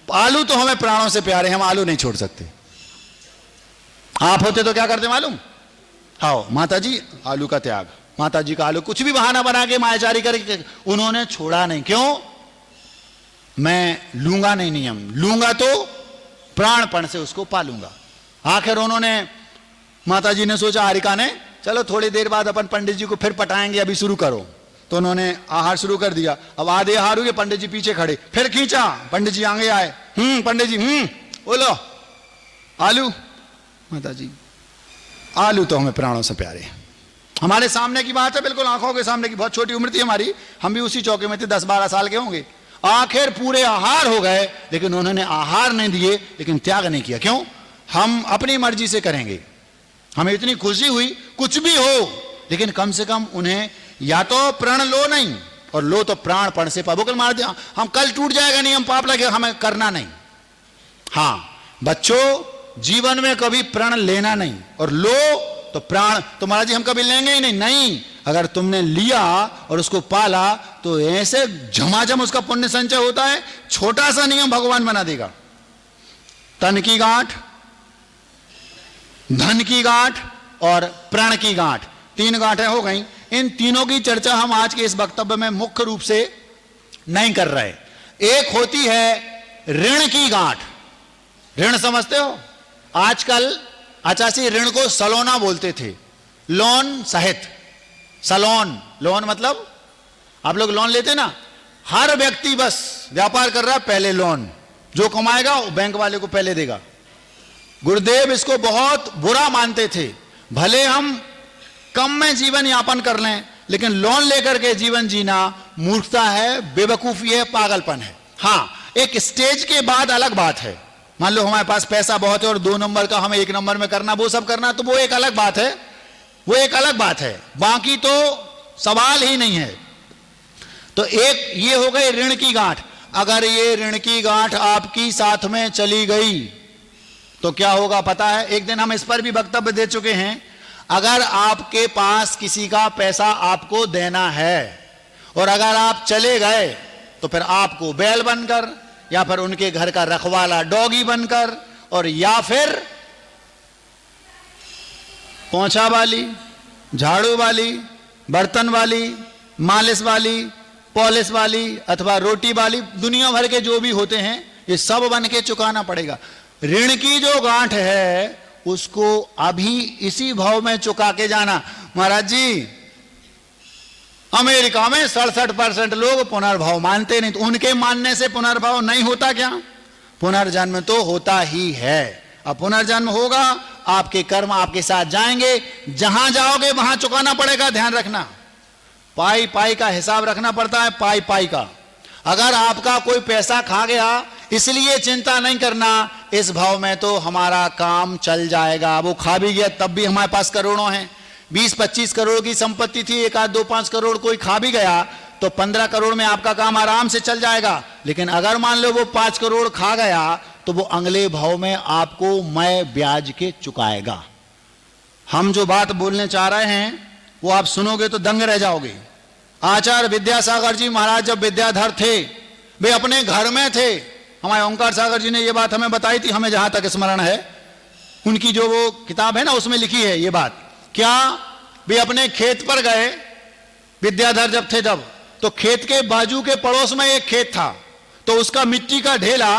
Speaker 1: आलू तो हमें प्राणों से प्यारे, हम आलू नहीं छोड़ सकते। आप होते तो क्या करते मालूम? हाँ माता जी आलू का त्याग, माता जी का आलू, कुछ भी बहाना बना के मायाचारी करके उन्होंने छोड़ा नहीं। क्यों? मैं लूंगा नहीं, नियम लूंगा तो प्राणपण से उसको पालूंगा। आखिर उन्होंने, माता जी ने सोचा, आरिका ने, चलो थोड़ी देर बाद अपन पंडित जी को फिर पटाएंगे, अभी शुरू करो। तो उन्होंने आहार शुरू कर दिया। अब आधे आहार हुए, पंडित जी पीछे खड़े, फिर खींचा, पंडित जी आगे आए, पंडित जी बोलो आलू। माता जी आलू तो हमें प्राणों से प्यारे हैं, हमारे सामने की बात है, बिल्कुल आंखों के सामने की, बहुत छोटी उम्र थी हमारी, हम भी उसी चौके में थे, 10-12 साल के होंगे। आखिर पूरे आहार हो गए, लेकिन उन्होंने आहार नहीं दिए, लेकिन त्याग नहीं किया। क्यों? हम अपनी मर्जी से करेंगे। हमें इतनी खुशी हुई, कुछ भी हो, लेकिन कम से कम उन्हें या तो प्रण लो नहीं, और लो तो प्राणपण से पाबुकल मार दिया। हम कल टूट जाएगा नहीं, हम पाप लगे, हमें करना नहीं। हाँ बच्चों, जीवन में कभी प्रण लेना नहीं, और लो तो प्राण, तो महाराज जी हम कभी लेंगे ही नहीं। अगर तुमने लिया और उसको पाला तो ऐसे झमाझम उसका पुण्य संचय होता है। छोटा सा नियम भगवान बना देगा। तन की गांठ, धन की गांठ और प्राण की गांठ, 3 गांठें हो गई। इन तीनों की चर्चा हम आज के इस वक्तव्य में मुख्य रूप से नहीं कर रहे। एक होती है ऋण की गांठ। ऋण समझते हो? आजकल अचासी ऋण को सलोना बोलते थे, लोन सहित। सलोन, लोन मतलब आप लोग लोन लेते ना, हर व्यक्ति बस व्यापार कर रहा है, पहले लोन, जो कमाएगा वो बैंक वाले को पहले देगा। गुरुदेव इसको बहुत बुरा मानते थे। भले हम कम में जीवन यापन कर लें, लेकिन लोन लेकर के जीवन जीना मूर्खता है, बेवकूफी है, पागलपन है। हाँ, एक स्टेज के बाद अलग बात है। मान लो हमारे पास पैसा बहुत है और 2 नंबर का हमें 1 नंबर में करना, वो सब करना, तो वो एक अलग बात है, वो एक अलग बात है। बाकी तो सवाल ही नहीं है। तो एक ये हो गई ऋण की गांठ। अगर ये ऋण की गांठ आपकी साथ में चली गई तो क्या होगा पता है? एक दिन हम इस पर भी वक्तव्य दे चुके हैं। अगर आपके पास किसी का पैसा आपको देना है और अगर आप चले गए तो फिर आपको बैल बनकर, या फिर उनके घर का रखवाला डॉगी बनकर, और या फिर पोंछा वाली, झाड़ू वाली, बर्तन वाली, मालिश वाली, पॉलिश वाली, अथवा रोटी वाली, दुनिया भर के जो भी होते हैं, ये सब बन के चुकाना पड़ेगा। ऋण की जो गांठ है उसको अभी इसी भाव में चुका के जाना। महाराज जी अमेरिका में 67% लोग पुनर्भाव मानते नहीं, तो उनके मानने से पुनर्भाव नहीं होता क्या? पुनर्जन्म तो होता ही है। अब पुनर्जन्म होगा, आपके कर्म आपके साथ जाएंगे, जहां जाओगे वहां चुकाना पड़ेगा। ध्यान रखना, पाई पाई का हिसाब रखना पड़ता है, पाई पाई का। अगर आपका कोई पैसा खा गया, इसलिए चिंता नहीं करना, इस भाव में तो हमारा काम चल जाएगा। वो खा भी गया तब भी हमारे पास करोड़ों हैं, 20-25 करोड़ की संपत्ति थी, 1 आध 2-5 करोड़ कोई खा भी गया तो 15 करोड़ में आपका काम आराम से चल जाएगा। लेकिन अगर मान लो वो 5 करोड़ खा गया तो वो अगले भाव में आपको मैं ब्याज के चुकाएगा। हम जो बात बोलने चाह रहे हैं वो आप सुनोगे तो दंग रह जाओगे। आचार्य विद्यासागर जी महाराज जब विद्याधर थे, वे अपने घर में थे। हमारे ओंकार सागर जी ने ये बात हमें बताई थी, हमें जहां तक स्मरण है, उनकी जो वो किताब है ना उसमें लिखी है ये बात। क्या वे अपने खेत पर गए, विद्याधर जब थे तब, तो खेत के बाजू के पड़ोस में एक खेत था, तो उसका मिट्टी का ढेला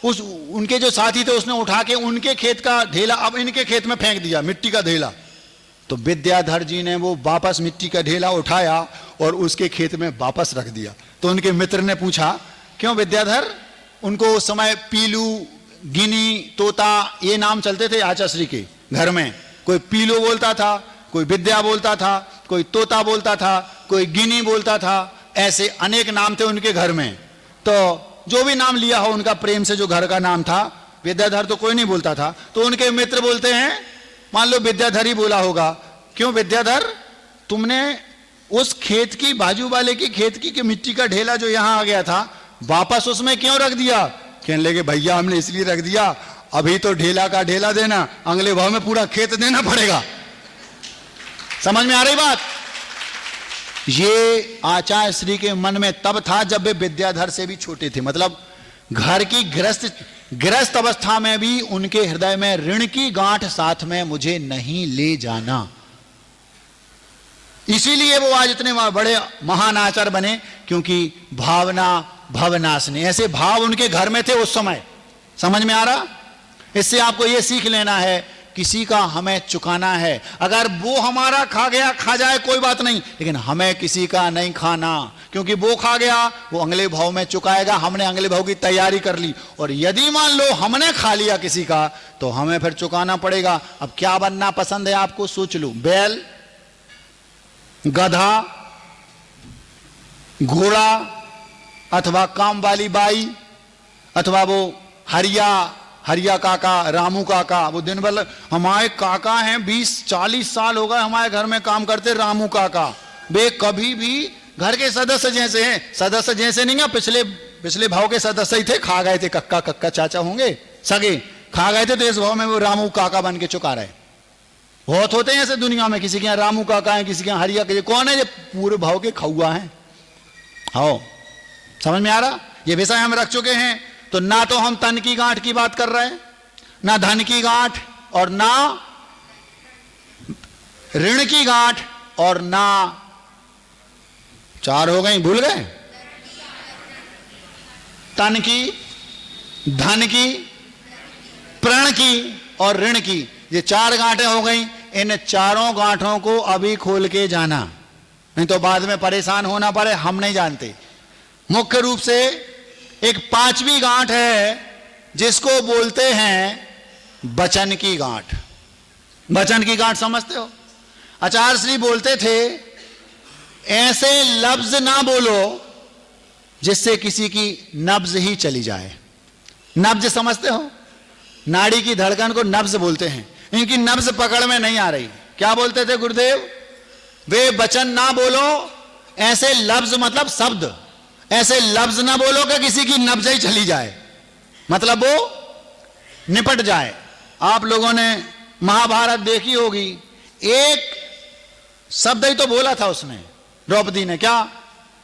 Speaker 1: उस उनके जो साथी थे उसने उठा के उनके खेत का ढेला अब इनके खेत में फेंक दिया, मिट्टी का ढेला। तो विद्याधर जी ने वो वापस मिट्टी का ढेला उठाया और उसके खेत में वापस रख दिया। तो उनके मित्र ने पूछा, क्यों विद्याधर? उनको उस समय पीलू, गिनी, तोता ये नाम चलते थे आचार्य के घर में। कोई पीलू बोलता था, कोई विद्या बोलता था, कोई तोता बोलता था, कोई गिनी बोलता था, ऐसे अनेक नाम थे उनके घर में। तो जो भी नाम लिया हो उनका प्रेम से जो घर का नाम था, विद्याधर तो कोई नहीं बोलता था। तो उनके मित्र बोलते हैं, मान लो विद्याधर ही बोला होगा, क्यों विद्याधर तुमने उस खेत की बाजू वाले की खेत की मिट्टी का ढेला जो यहां आ गया था वापस उसमें क्यों रख दिया? कहने लगे भैया हमने इसलिए रख दिया, अभी तो ढेला का ढेला देना, अगले भाव में पूरा खेत देना पड़ेगा। समझ में आ रही बात? ये आचार्य श्री के मन में तब था जब वे विद्याधर से भी छोटे थे। मतलब घर की गृहस्थ अवस्था में भी उनके हृदय में ऋण की गांठ साथ में मुझे नहीं ले जाना। इसीलिए वो आज इतने बड़े महान आचार्य बने, क्योंकि भावना भवनाशनी, ऐसे भाव उनके घर में थे उस समय। समझ में आ रहा? इससे आपको ये सीख लेना है, किसी का हमें चुकाना है। अगर वो हमारा खा गया खा जाए कोई बात नहीं, लेकिन हमें किसी का नहीं खाना, क्योंकि वो खा गया वो अगले भाव में चुकाएगा। हमने अगले भाव की तैयारी कर ली, और यदि मान लो हमने खा लिया किसी का तो हमें फिर चुकाना पड़ेगा। अब क्या बनना पसंद है आपको? सोच लो। बैल, गधा, घोड़ा, अथवा काम वाली बाई, अथवा वो हरिया काका, रामू काका। वो दिन भर हमारे काका हैं, 20-40 साल हो गए हमारे घर में काम करते, रामू काका। वे कभी भी घर के सदस्य जैसे हैं, सदस्य जैसे नहीं है, पिछले भाव के सदस्य ही थे, खा गए थे, कक्का चाचा होंगे सगे, खा गए थे, तो इस भाव में वो रामू काका बन के चुका रहे। बहुत होते हैं ऐसे दुनिया में, किसी के यहाँ रामू काका है, किसी के यहाँ हरिया के। कौन है? ये पूरे भाव के खौआ हैं। आओ, समझ में आ रहा? ये विषय हम रख चुके हैं। तो ना तो हम तन की गांठ की बात कर रहे हैं, ना धन की गांठ, और ना ऋण की गांठ, और ना, 4 हो गई, भूल गए? तन की, धन की, प्रण की और ऋण की, ये 4 गांठें हो गई। इन चारों गांठों को अभी खोल के जाना, नहीं तो बाद में परेशान होना पड़े, हम नहीं जानते। मुख्य रूप से एक 5वीं गांठ है जिसको बोलते हैं वचन की गांठ। वचन की गांठ समझते हो? आचार्य श्री बोलते थे, ऐसे लफ्ज ना बोलो जिससे किसी की नब्ज ही चली जाए। नब्ज समझते हो? नाड़ी की धड़कन को नब्ज बोलते हैं। इनकी नब्ज पकड़ में नहीं आ रही। क्या बोलते थे गुरुदेव? वे वचन ना बोलो, ऐसे लफ्ज मतलब शब्द, ऐसे लफ्ज ना बोलो कि किसी की नब्ज ही चली जाए, मतलब वो निपट जाए। आप लोगों ने महाभारत देखी होगी, एक शब्द ही तो बोला था उसने, द्रौपदी ने। क्या?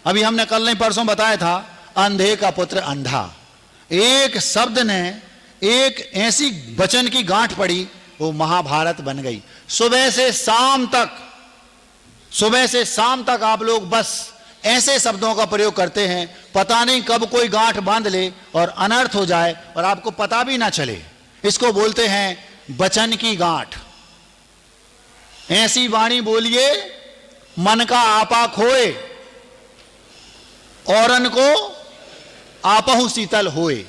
Speaker 1: अभी हमने कल नहीं परसों बताया था, अंधे का पुत्र अंधा। एक शब्द ने एक ऐसी वचन की गांठ पड़ी, वो महाभारत बन गई। सुबह से शाम तक आप लोग बस ऐसे शब्दों का प्रयोग करते हैं, पता नहीं कब कोई गांठ बांध ले और अनर्थ हो जाए और आपको पता भी ना चले। इसको बोलते हैं वचन की गांठ। ऐसी वाणी बोलिए मन का आपा खोए, औरन को आपहु शीतल होए।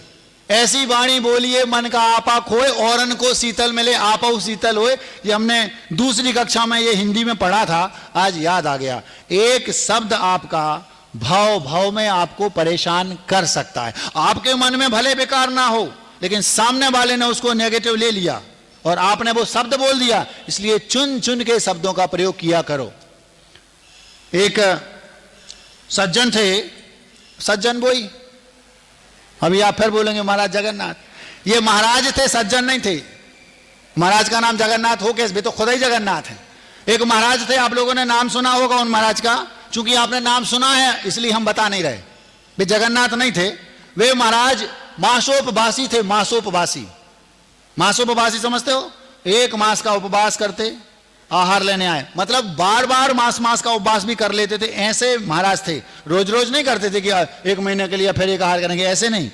Speaker 1: ऐसी वाणी बोलिए मन का आपा खोए, औरन को शीतल मिले, आपहु शीतल होए। ये हमने दूसरी कक्षा में ये हिंदी में पढ़ा था, आज याद आ गया। एक शब्द आपका भाव में आपको परेशान कर सकता है। आपके मन में भले बेकार ना हो, लेकिन सामने वाले ने उसको नेगेटिव ले लिया और आपने वो शब्द बोल दिया। इसलिए चुन चुन के शब्दों का प्रयोग किया करो। एक सज्जन थे, सज्जन वही, अभी आप फिर बोलेंगे महाराज जगन्नाथ, ये महाराज थे, सज्जन नहीं थे। महाराज का नाम जगन्नाथ हो कैसे, तो खुद ही जगन्नाथ है। एक महाराज थे, आप लोगों ने नाम सुना होगा उन महाराज का, चूंकि आपने नाम सुना है इसलिए हम बता नहीं रहे। वे जगन्नाथ नहीं थे, वे महाराज मासोपवासी थे। मासोपवासी, मासोपवासी समझते हो, 1 मास का उपवास करते, आहार लेने आए, मतलब बार बार मास का उपवास भी कर लेते थे। ऐसे महाराज थे, रोज रोज नहीं करते थे कि 1 महीने के लिए फिर एक आहार करेंगे, ऐसे नहीं।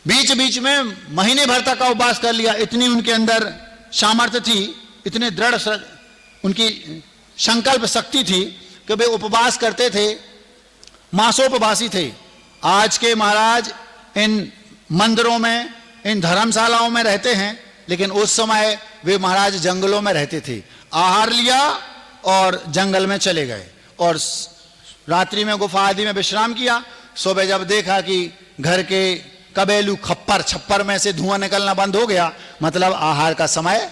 Speaker 1: बीच बीच में महीने भर तक का उपवास कर लिया। इतनी उनके अंदर सामर्थ्य थी, इतने दृढ़ उनकी संकल्प शक्ति थी कि वे उपवास करते थे, मासोपवासी थे। आज के महाराज इन मंदिरों में, इन धर्मशालाओं में रहते हैं, लेकिन उस समय वे महाराज जंगलों में रहते थे। आहार लिया और जंगल में चले गए और रात्रि में गुफा आदि में विश्राम किया। सुबह जब देखा कि घर के कबेलू खप्पर छप्पर में से धुआं निकलना बंद हो गया, मतलब आहार का समय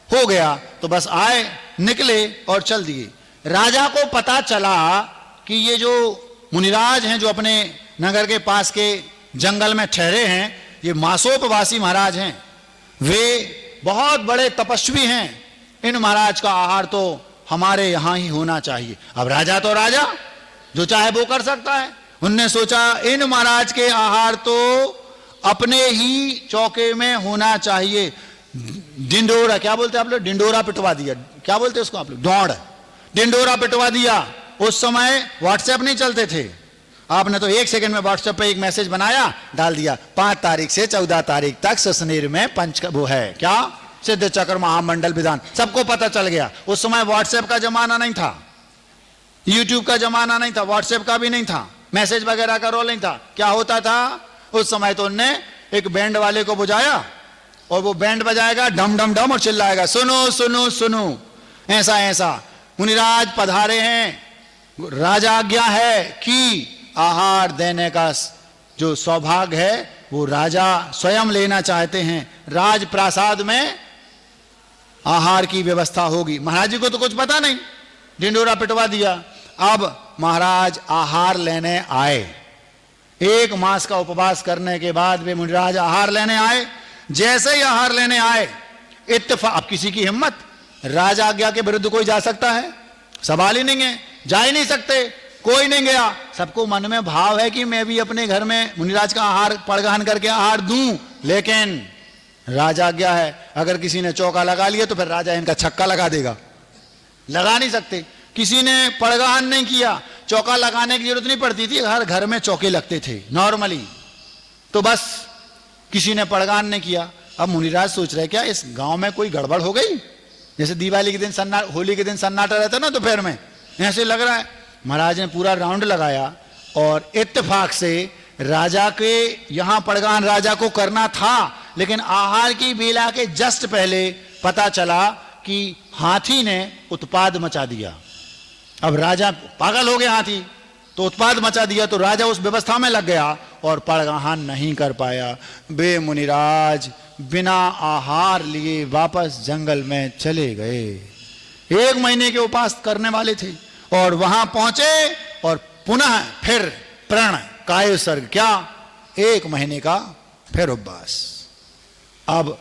Speaker 1: हो गया, तो बस आए, निकले और चल दिए। राजा को पता चला कि ये जो मुनिराज हैं, जो अपने नगर के पास के जंगल में ठहरे हैं, ये मासोपवासी महाराज हैं, वे बहुत बड़े तपस्वी हैं, इन महाराज का आहार तो हमारे यहां ही होना चाहिए। अब राजा तो राजा, जो चाहे वो कर सकता है। उनने सोचा इन महाराज के आहार तो अपने ही चौके में होना चाहिए। डिंडोरा, क्या बोलते हैं आप लोग, डिंडोरा पिटवा दिया, क्या बोलते हैं उसको आप लोग, दौड़, डिंडोरा पिटवा दिया। उस समय व्हाट्सएप नहीं चलते थे, आपने तो 1 सेकंड में व्हाट्सएप पे एक मैसेज बनाया, डाल दिया, 5 तारीख से 14 तारीख तक सुसनेर में वो है क्या, सिद्ध चक्र महामंडल विधान, सबको पता चल गया। उस समय व्हाट्सएप का जमाना नहीं था, यूट्यूब का जमाना नहीं था, व्हाट्सएप का भी नहीं था, मैसेज वगैरह का रोल नहीं था। क्या होता था उस समय, तो उनने एक बैंड वाले को बुझाया और वो बैंड बजाएगा डम डम डम और चिल्लाएगा, सुनो सुनो सुनो, ऐसा ऐसा मुनिराज पधारे हैं, राजा आज्ञा है कि आहार देने का जो सौभाग्य है वो राजा स्वयं लेना चाहते हैं, राजप्रासाद में आहार की व्यवस्था होगी। महाराज जी को तो कुछ पता नहीं, ढिंडोरा पिटवा दिया। अब महाराज आहार लेने आए, 1 मास का उपवास करने के बाद वे मुनिराज आहार लेने आए। जैसे ही आहार लेने आए, इत्तेफाक, अब किसी की हिम्मत, राजा आज्ञा के विरुद्ध कोई जा सकता है, सवाल ही नहीं है, जा ही नहीं सकते, कोई नहीं गया। सबको मन में भाव है कि मैं भी अपने घर में मुनिराज का आहार पड़गहन करके आहार दूं, लेकिन राजा आज्ञा है, अगर किसी ने चौका लगा लिया तो फिर राजा इनका छक्का लगा देगा, लगा नहीं सकते। किसी ने पड़गहन नहीं किया, चौका लगाने की जरूरत नहीं पड़ती थी, हर घर में चौके लगते थे नॉर्मली, तो बस किसी ने पड़गहन नहीं किया। अब मुनिराज सोच रहे क्या इस गांव में कोई गड़बड़ हो गई, जैसे दिवाली के दिन होली के दिन सन्नाटा रहता ना दोपहर में, ऐसे लग रहा है। महाराज ने पूरा राउंड लगाया और इत्तेफाक से राजा के यहां पड़गहन राजा को करना था, लेकिन आहार की बेला के जस्ट पहले पता चला कि हाथी ने उत्पाद मचा दिया। अब राजा पागल हो गया, हाथी तो उत्पाद मचा दिया, तो राजा उस व्यवस्था में लग गया और पड़गहन नहीं कर पाया। बे मुनिराज बिना आहार लिए वापस जंगल में चले गए। 1 महीने के उपवास करने वाले थे और वहां पहुंचे और पुनः फिर प्रण काय सर्ग, क्या 1 महीने का फिर उपवास। अब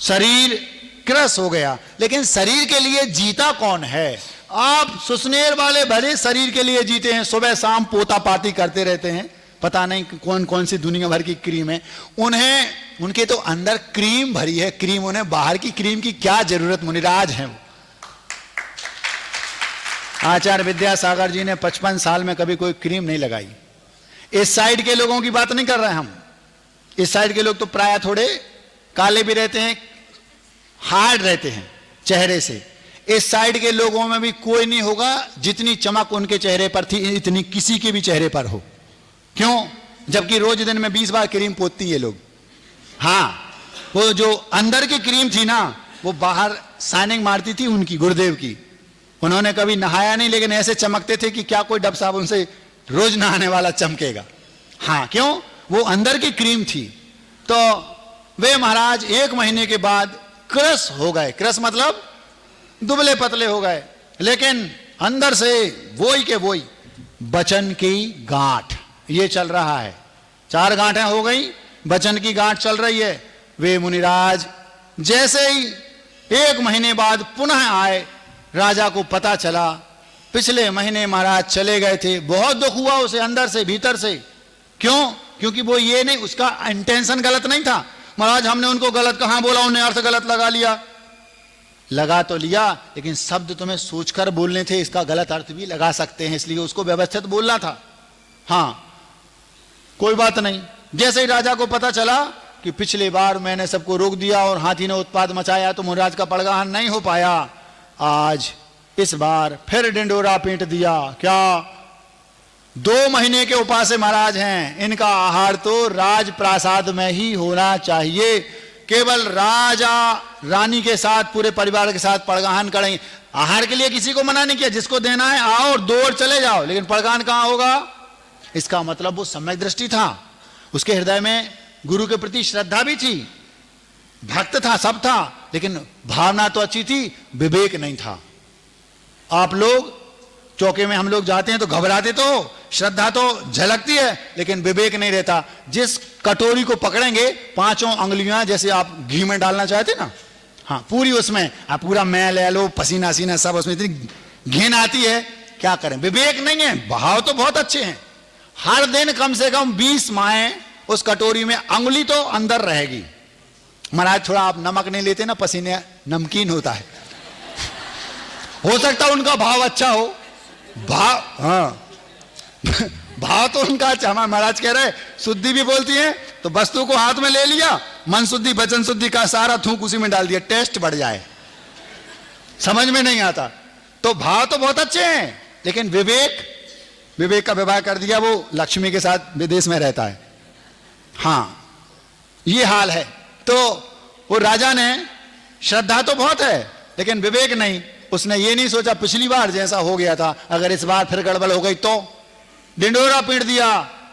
Speaker 1: शरीर क्रस हो गया, लेकिन शरीर के लिए जीता कौन है? आप सुसनेर वाले भले शरीर के लिए जीते हैं, सुबह शाम पोता पाती करते रहते हैं, पता नहीं कौन कौन सी दुनिया भर की क्रीम है, उनके तो अंदर क्रीम भरी है क्रीम, उन्हें बाहर की क्रीम की क्या जरूरत, मुनिराज हैं। आचार्य विद्यासागर जी ने 55 साल में कभी कोई क्रीम नहीं लगाई। इस साइड के लोगों की बात नहीं कर रहे हैं हम, इस साइड के लोग तो प्राय थोड़े काले भी रहते हैं, हार्ड रहते हैं चेहरे से। इस साइड के लोगों में भी कोई नहीं होगा जितनी चमक उनके चेहरे पर थी इतनी किसी के भी चेहरे पर हो। क्यों? जबकि रोज दिन में 20 बार क्रीम पोतती है लोग। हाँ, वो जो अंदर की क्रीम थी ना, वो बाहर शाइनिंग मारती थी उनकी, गुरुदेव की। उन्होंने कभी नहाया नहीं, लेकिन ऐसे चमकते थे कि क्या कोई डब साबुन से रोज नहाने वाला चमकेगा। हाँ, क्यों? वो अंदर की क्रीम थी। तो वे महाराज 1 महीने के बाद क्रस हो गए। क्रस मतलब दुबले पतले हो गए, लेकिन अंदर से वही के वही। वचन की गांठ, ये चल रहा है। 4 गांठें हो गई, वचन की गांठ चल रही है। वे मुनिराज जैसे ही 1 महीने बाद पुनः आए, राजा को पता चला पिछले महीने महाराज चले गए थे। बहुत दुख हुआ उसे अंदर से भीतर से। क्यों? क्योंकि वो ये नहीं, उसका इंटेंशन गलत नहीं था। महाराज हमने उनको गलत कहां बोला, उन्हें अर्थ गलत लगा लिया। लगा तो लिया, लेकिन शब्द तुम्हें सोचकर बोलने थे, इसका गलत अर्थ भी लगा सकते हैं, इसलिए उसको व्यवस्थित बोलना था। हाँ, कोई बात नहीं। जैसे ही राजा को पता चला कि पिछले बार मैंने सबको रोक दिया और हाथी ने उत्पाद मचाया तो महाराज का पड़गाहन नहीं हो पाया, आज इस बार फिर डिंडोरा पीट दिया। क्या 2 महीने के उपासे महाराज हैं, इनका आहार तो राजप्रासाद में ही होना चाहिए। केवल राजा रानी के साथ पूरे परिवार के साथ पड़गाहन करेंगे। आहार के लिए किसी को मना नहीं किया, जिसको देना है आओ और दौड़ चले जाओ, लेकिन पड़गाहन कहां होगा? इसका मतलब वो सम्यक दृष्टि था, उसके हृदय में गुरु के प्रति श्रद्धा भी थी, भक्त था, सब था, लेकिन भावना तो अच्छी थी, विवेक नहीं था। आप लोग चौके में हम लोग जाते हैं तो घबराते तो, श्रद्धा तो झलकती है, लेकिन विवेक नहीं रहता। जिस कटोरी को पकड़ेंगे 5 अंगुलियां, जैसे आप घी में डालना चाहते ना, हाँ पूरी उसमें आप पूरा मैल ले लो, पसीना सीना सब उसमें, इतनी घिन आती है, क्या करें? विवेक नहीं है। भाव तो बहुत अच्छे हैं। हर दिन कम से कम 20 माएं उस कटोरी में, अंगुली तो अंदर रहेगी। महाराज थोड़ा आप नमक नहीं लेते ना, पसीने नमकीन होता है। हो सकता है उनका भाव अच्छा हो, भाव, हाँ भाव तो उनका अच्छा। हमारे महाराज कह रहे शुद्धि भी बोलती है, तो वस्तु को हाथ में ले लिया, मन शुद्धि वचन शुद्धि का सारा थूक उसी में डाल दिया, टेस्ट बढ़ जाए, समझ में नहीं आता। तो भाव तो बहुत अच्छे हैं, लेकिन विवेक का विवाह कर दिया, वो लक्ष्मी के साथ विदेश में रहता है। हाँ, ये हाल है। तो वो राजा ने श्रद्धा तो बहुत है, लेकिन विवेक नहीं। उसने ये नहीं सोचा पिछली बार जैसा हो गया था, अगर इस बार फिर गड़बड़ हो गई तो डिंडोरा पीट दिया।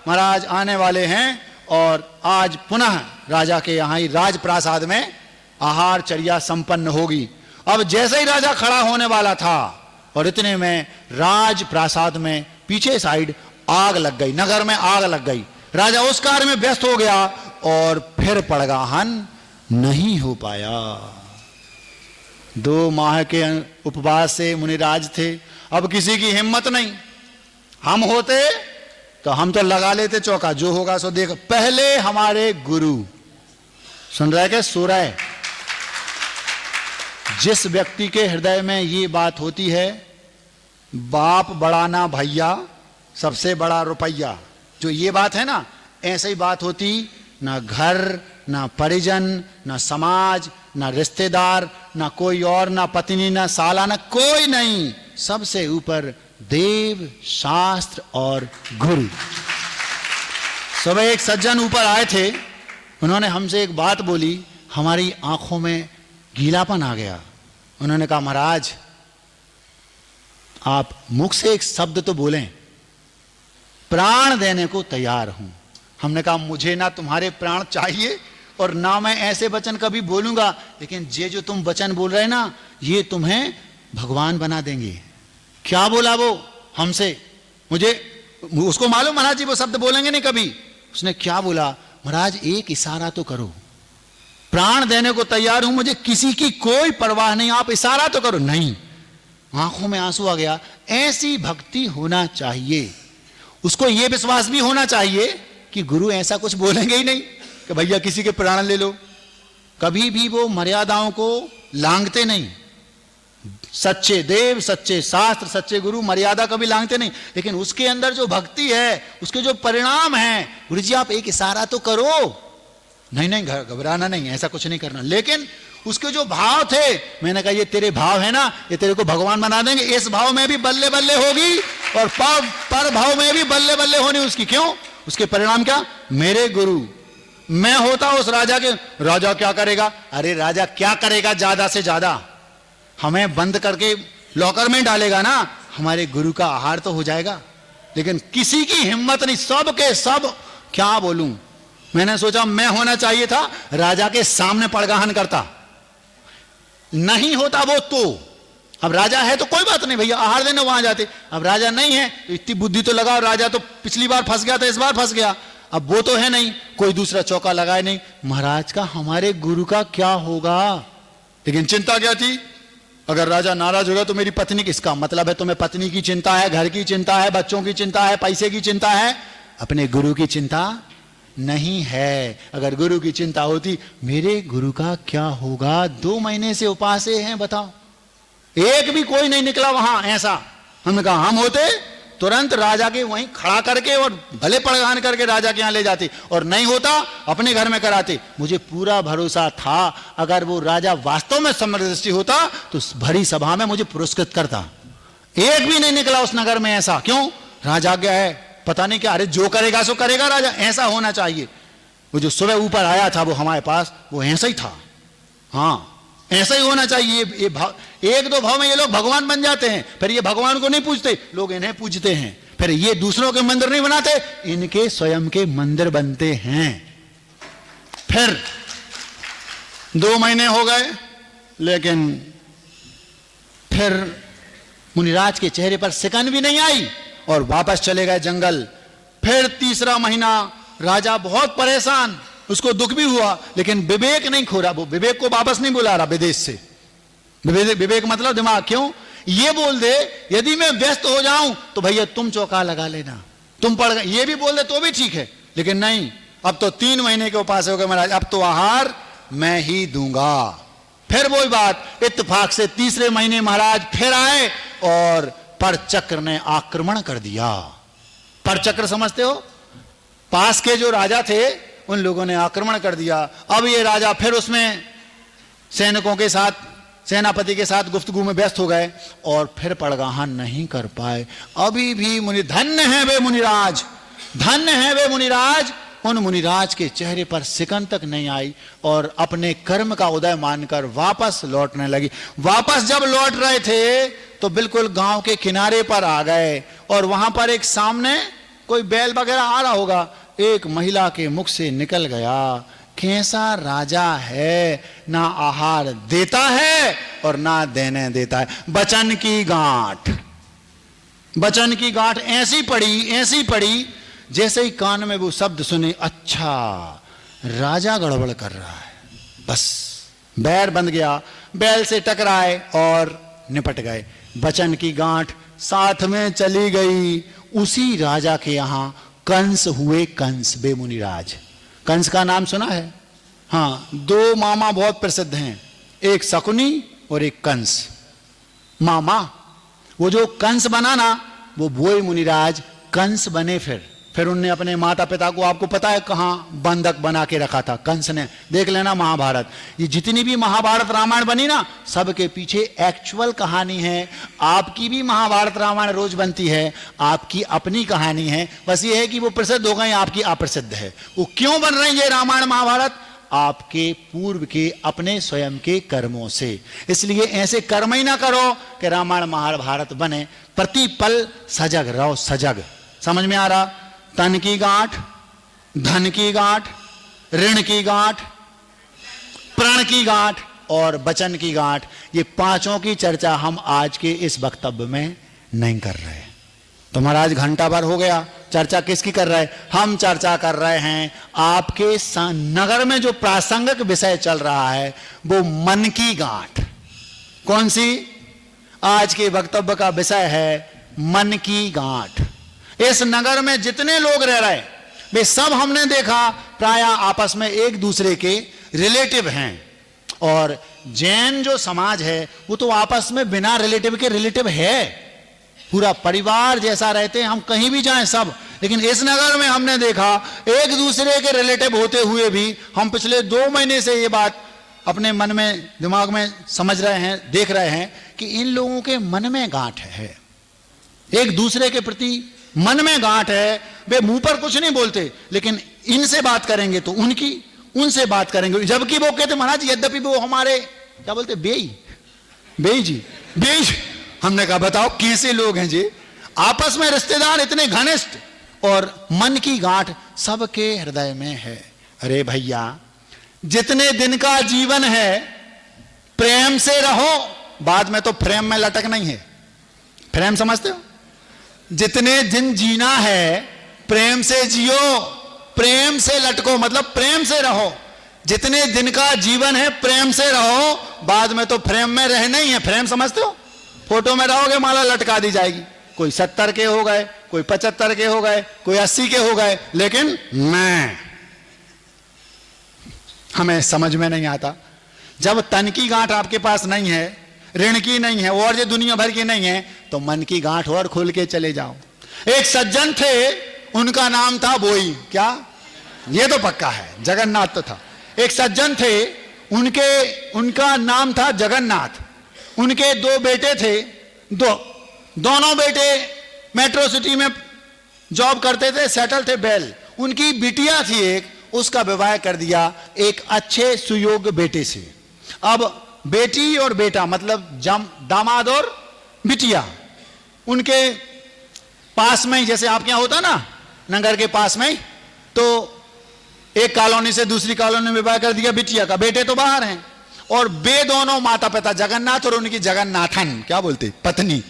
Speaker 1: महाराज आने वाले हैं और आज पुनः राजा के यहां ही राजप्रासाद में आहार चर्या संपन्न होगी। अब जैसे ही राजा खड़ा होने वाला था और इतने में राजप्रासाद में पीछे साइड आग लग गई, नगर में आग लग गई। राजा उस कार्य में व्यस्त हो गया और फिर पड़गाहन नहीं हो पाया। 2 माह के उपवास से मुनिराज थे, अब किसी की हिम्मत नहीं। हम होते तो हम तो लगा लेते चौका, जो होगा सो देख। पहले हमारे गुरु, सुन रहे के सो रहे, जिस व्यक्ति के हृदय में ये बात होती है, बाप बड़ा ना भैया, सबसे बड़ा रुपया, जो ये बात है ना, ऐसे ही बात होती, ना घर, ना परिजन, ना समाज, ना रिश्तेदार, ना कोई और, ना पत्नी, ना साला, ना कोई नहीं, सबसे ऊपर देव, शास्त्र और गुरु। सुबह एक सज्जन ऊपर आए थे, उन्होंने हमसे एक बात बोली, हमारी आंखों में गीलापन आ गया। उन्होंने कहा महाराज आप मुख से एक शब्द तो बोलें, प्राण देने को तैयार हूं। हमने कहा मुझे ना तुम्हारे प्राण चाहिए और ना मैं ऐसे वचन कभी बोलूंगा, लेकिन ये जो तुम वचन बोल रहे ना, ये तुम्हें भगवान बना देंगे। क्या बोला वो हमसे? मुझे उसको मालूम महाराज जी वो शब्द बोलेंगे नहीं कभी। उसने क्या बोला? महाराज एक इशारा तो करो, प्राण देने को तैयार हूं, मुझे किसी की कोई परवाह नहीं, आप इशारा तो करो। नहीं, आंखों में आंसू आ गया। ऐसी भक्ति होना चाहिए। उसको यह विश्वास भी होना चाहिए कि गुरु ऐसा कुछ बोलेंगे ही नहीं कि भैया किसी के प्राण ले लो। कभी भी वो मर्यादाओं को लांघते नहीं। सच्चे देव, सच्चे शास्त्र, सच्चे गुरु मर्यादा कभी लांघते नहीं, लेकिन उसके अंदर जो भक्ति है, उसके जो परिणाम है, गुरु जी आप एक इशारा तो करो। नहीं नहीं, घबराना नहीं, ऐसा कुछ नहीं करना। लेकिन उसके जो भाव थे, मैंने कहा ये तेरे भाव है ना, ये तेरे को भगवान बना देंगे। इस भाव में भी बल्ले बल्ले होगी और पर भाव में भी बल्ले बल्ले होनी उसकी। क्यों? उसके परिणाम क्या? मेरे गुरु, मैं होता उस राजा के, राजा क्या करेगा? अरे राजा क्या करेगा? ज्यादा से ज्यादा हमें बंद करके लॉकर में डालेगा ना, हमारे गुरु का आहार तो हो जाएगा। लेकिन किसी की हिम्मत नहीं, सब के सब। क्या बोलूं, मैंने सोचा मैं होना चाहिए था राजा के सामने पड़गाहन करता। नहीं होता वो तो, अब राजा है तो कोई बात नहीं भैया, आहार देने वहां जाते। अब राजा नहीं है तो इतनी बुद्धि तो लगाओ, राजा तो पिछली बार फंस गया था, इस बार फंस गया, अब वो तो है नहीं, कोई दूसरा चौका लगाए नहीं। महाराज का हमारे गुरु का क्या होगा? लेकिन चिंता क्या थी? अगर राजा नाराज होगा तो मेरी पत्नी, किसका मतलब है तुम्हें पत्नी की चिंता है, घर की चिंता है, बच्चों की चिंता है, पैसे की चिंता है, अपने गुरु की चिंता नहीं है। अगर गुरु की चिंता होती, मेरे गुरु का क्या होगा? 2 महीने से उपासे हैं, बताओ, एक भी कोई नहीं निकला वहां ऐसा। हमने कहा हम होते तुरंत राजा के वहीं खड़ा करके और भले पड़गान करके राजा के यहां ले जाते, और नहीं होता अपने घर में कराते। मुझे पूरा भरोसा था अगर वो राजा वास्तव में समदृष्टि होता तो भरी सभा में मुझे पुरस्कृत करता। एक भी नहीं निकला उस नगर में ऐसा। क्यों? राजा आज्ञा है, पता नहीं क्या, अरे जो करेगा सो करेगा राजा, ऐसा होना चाहिए। वो जो सुबह ऊपर आया था वो हमारे पास, वो ऐसा ही था। हाँ, ऐसा ही होना चाहिए। ये भाव, 1-2 भाव में ये लोग भगवान बन जाते हैं, फिर ये भगवान को नहीं पूजते, लोग इन्हें पूजते हैं, फिर ये दूसरों के मंदिर नहीं बनाते, इनके स्वयं के मंदिर बनते हैं। फिर 2 महीने हो गए, लेकिन फिर मुनिराज के चेहरे पर सिकन भी नहीं आई और वापस चले गए जंगल। फिर 3रा महीना राजा बहुत परेशान, उसको दुख भी हुआ, लेकिन विवेक नहीं खो रहा। वो विवेक को वापस नहीं बुला रहा विदेश से। विवेक मतलब दिमाग। क्यों? ये बोल दे यदि मैं व्यस्त हो जाऊं तो भैया तुम चौका लगा लेना, तुम पड़ गए, ये भी बोल दे तो भी ठीक है। लेकिन नहीं, अब तो 3 महीने के उपास हो गए महाराज, अब तो आहार मैं ही दूंगा। फिर वही बात, इत्तेफाक से 3रे महीने महाराज फिर आए और परचक्र ने आक्रमण कर दिया। परचक्र समझते हो? पास के जो राजा थे उन लोगों ने आक्रमण कर दिया। अब ये राजा फिर उसमें सैनिकों के साथ, सेनापति के साथ गुफ्तगू में व्यस्त हो गए और फिर पड़गाहन नहीं कर पाए। अभी भी मुनि, धन्य है वे मुनिराज, धन्य है वे मुनिराज। उन मुनिराज के चेहरे पर सिकन तक नहीं आई और अपने कर्म का उदय मानकर वापस लौटने लगी। वापस जब लौट रहे थे तो बिल्कुल गांव के किनारे पर आ गए और वहां पर एक सामने कोई बैल वगैरह आ रहा होगा, एक महिला के मुख से निकल गया, कैसा राजा है, ना आहार देता है और ना देने देता है। बचन की गांठ, बचन की गांठ ऐसी पड़ी जैसे ही कान में वो शब्द सुने, अच्छा राजा गड़बड़ कर रहा है, बस बैर बंध गया, बैल से टकराए और निपट गए। बचन की गांठ साथ में चली गई। उसी राजा के यहां कंस हुए, कंस बे मुनिराज। कंस का नाम सुना है? हाँ, 2 मामा बहुत प्रसिद्ध हैं, एक शकुनी और एक कंस। मामा, वो जो कंस बना ना, वो ही मुनिराज कंस बने। फिर उनने अपने माता पिता को, आपको पता है कहां बंधक बना के रखा था कंस ने। देख लेना महाभारत, ये जितनी भी महाभारत रामायण बनी ना, सबके पीछे एक्चुअल कहानी है। आपकी भी महाभारत रामायण रोज बनती है, आपकी अपनी कहानी है, बस ये है कि वो प्रसिद्ध हो गई, आपकी अप्रसिद्ध है। वो क्यों बन रही है रामायण महाभारत? आपके पूर्व के अपने स्वयं के कर्मों से। इसलिए ऐसे कर्म ही ना करो कि रामायण महाभारत बने। प्रतिपल सजग रहो, सजग। समझ में आ रहा? तन की गांठ, धन की गांठ, ऋण की गांठ, प्राण की गांठ और वचन की गांठ, ये 5 की चर्चा हम आज के इस वक्तव्य में नहीं कर रहे। तो महाराज घंटा भर हो गया, चर्चा किसकी कर रहे हैं? हम चर्चा कर रहे हैं आपके नगर में जो प्रासंगिक विषय चल रहा है, वो मन की गांठ। कौन सी? आज के वक्तव्य का विषय है मन की गांठ। इस नगर में जितने लोग रह रहे वे सब हमने देखा प्राय आपस में एक दूसरे के रिलेटिव हैं। और जैन जो समाज है वो तो आपस में बिना रिलेटिव के रिलेटिव है, पूरा परिवार जैसा रहते हैं, हम कहीं भी जाएं सब। लेकिन इस नगर में हमने देखा एक दूसरे के रिलेटिव होते हुए भी, हम पिछले 2 महीने से ये बात अपने मन में, दिमाग में समझ रहे हैं, देख रहे हैं कि इन लोगों के मन में गांठ है, एक दूसरे के प्रति मन में गांठ है। वे मुंह पर कुछ नहीं बोलते, लेकिन इनसे बात करेंगे तो उनकी, उनसे बात करेंगे, जबकि वो कहते महाराज यद्यपि वो हमारे क्या बोलते, बेई जी। हमने कहा बताओ कैसे लोग हैं जी, आपस में रिश्तेदार इतने घनिष्ठ, और मन की गांठ सबके हृदय में है। अरे भैया, जितने दिन का जीवन है प्रेम से रहो, बाद में तो फ्रेम में लटक नहीं है। फ्रेम समझते हो? जितने दिन जीना है प्रेम से जियो, प्रेम से लटको, मतलब प्रेम से रहो। जितने दिन का जीवन है प्रेम से रहो, बाद में तो फ्रेम में रहना ही है। फ्रेम समझते हो? फोटो में रहोगे माला लटका दी जाएगी, कोई 70 के हो गए, कोई 75 के हो गए, कोई 80 के हो गए, लेकिन हमें समझ में नहीं आता। जब तन की गांठ आपके पास नहीं है, ऋण की नहीं है और ये दुनिया भर की नहीं है, तो मन की गांठ और खोल के चले जाओ। एक सज्जन थे, उनका नाम था बोई। क्या? ये तो पक्का है, जगन्नाथ तो था। एक सज्जन थे, उनका नाम था जगन्नाथ। उनके 2 बेटे थे, दोनों बेटे मेट्रो सिटी में जॉब करते थे, सेटल थे, बेल। उनकी बिटिया थी एक, उसका विवाह कर दिया एक अच्छे सुयोग्य बेटे से। अब बेटी और बेटा मतलब दामाद और बिटिया, उनके पास में ही, जैसे आपके यहां होता ना नगर के पास में ही, तो एक कॉलोनी से दूसरी कॉलोनी में विवाह कर दिया बिटिया का। बेटे तो बाहर हैं, और वे दोनों माता पिता जगन्नाथ और उनकी जगन्नाथन, क्या बोलते, पत्नी,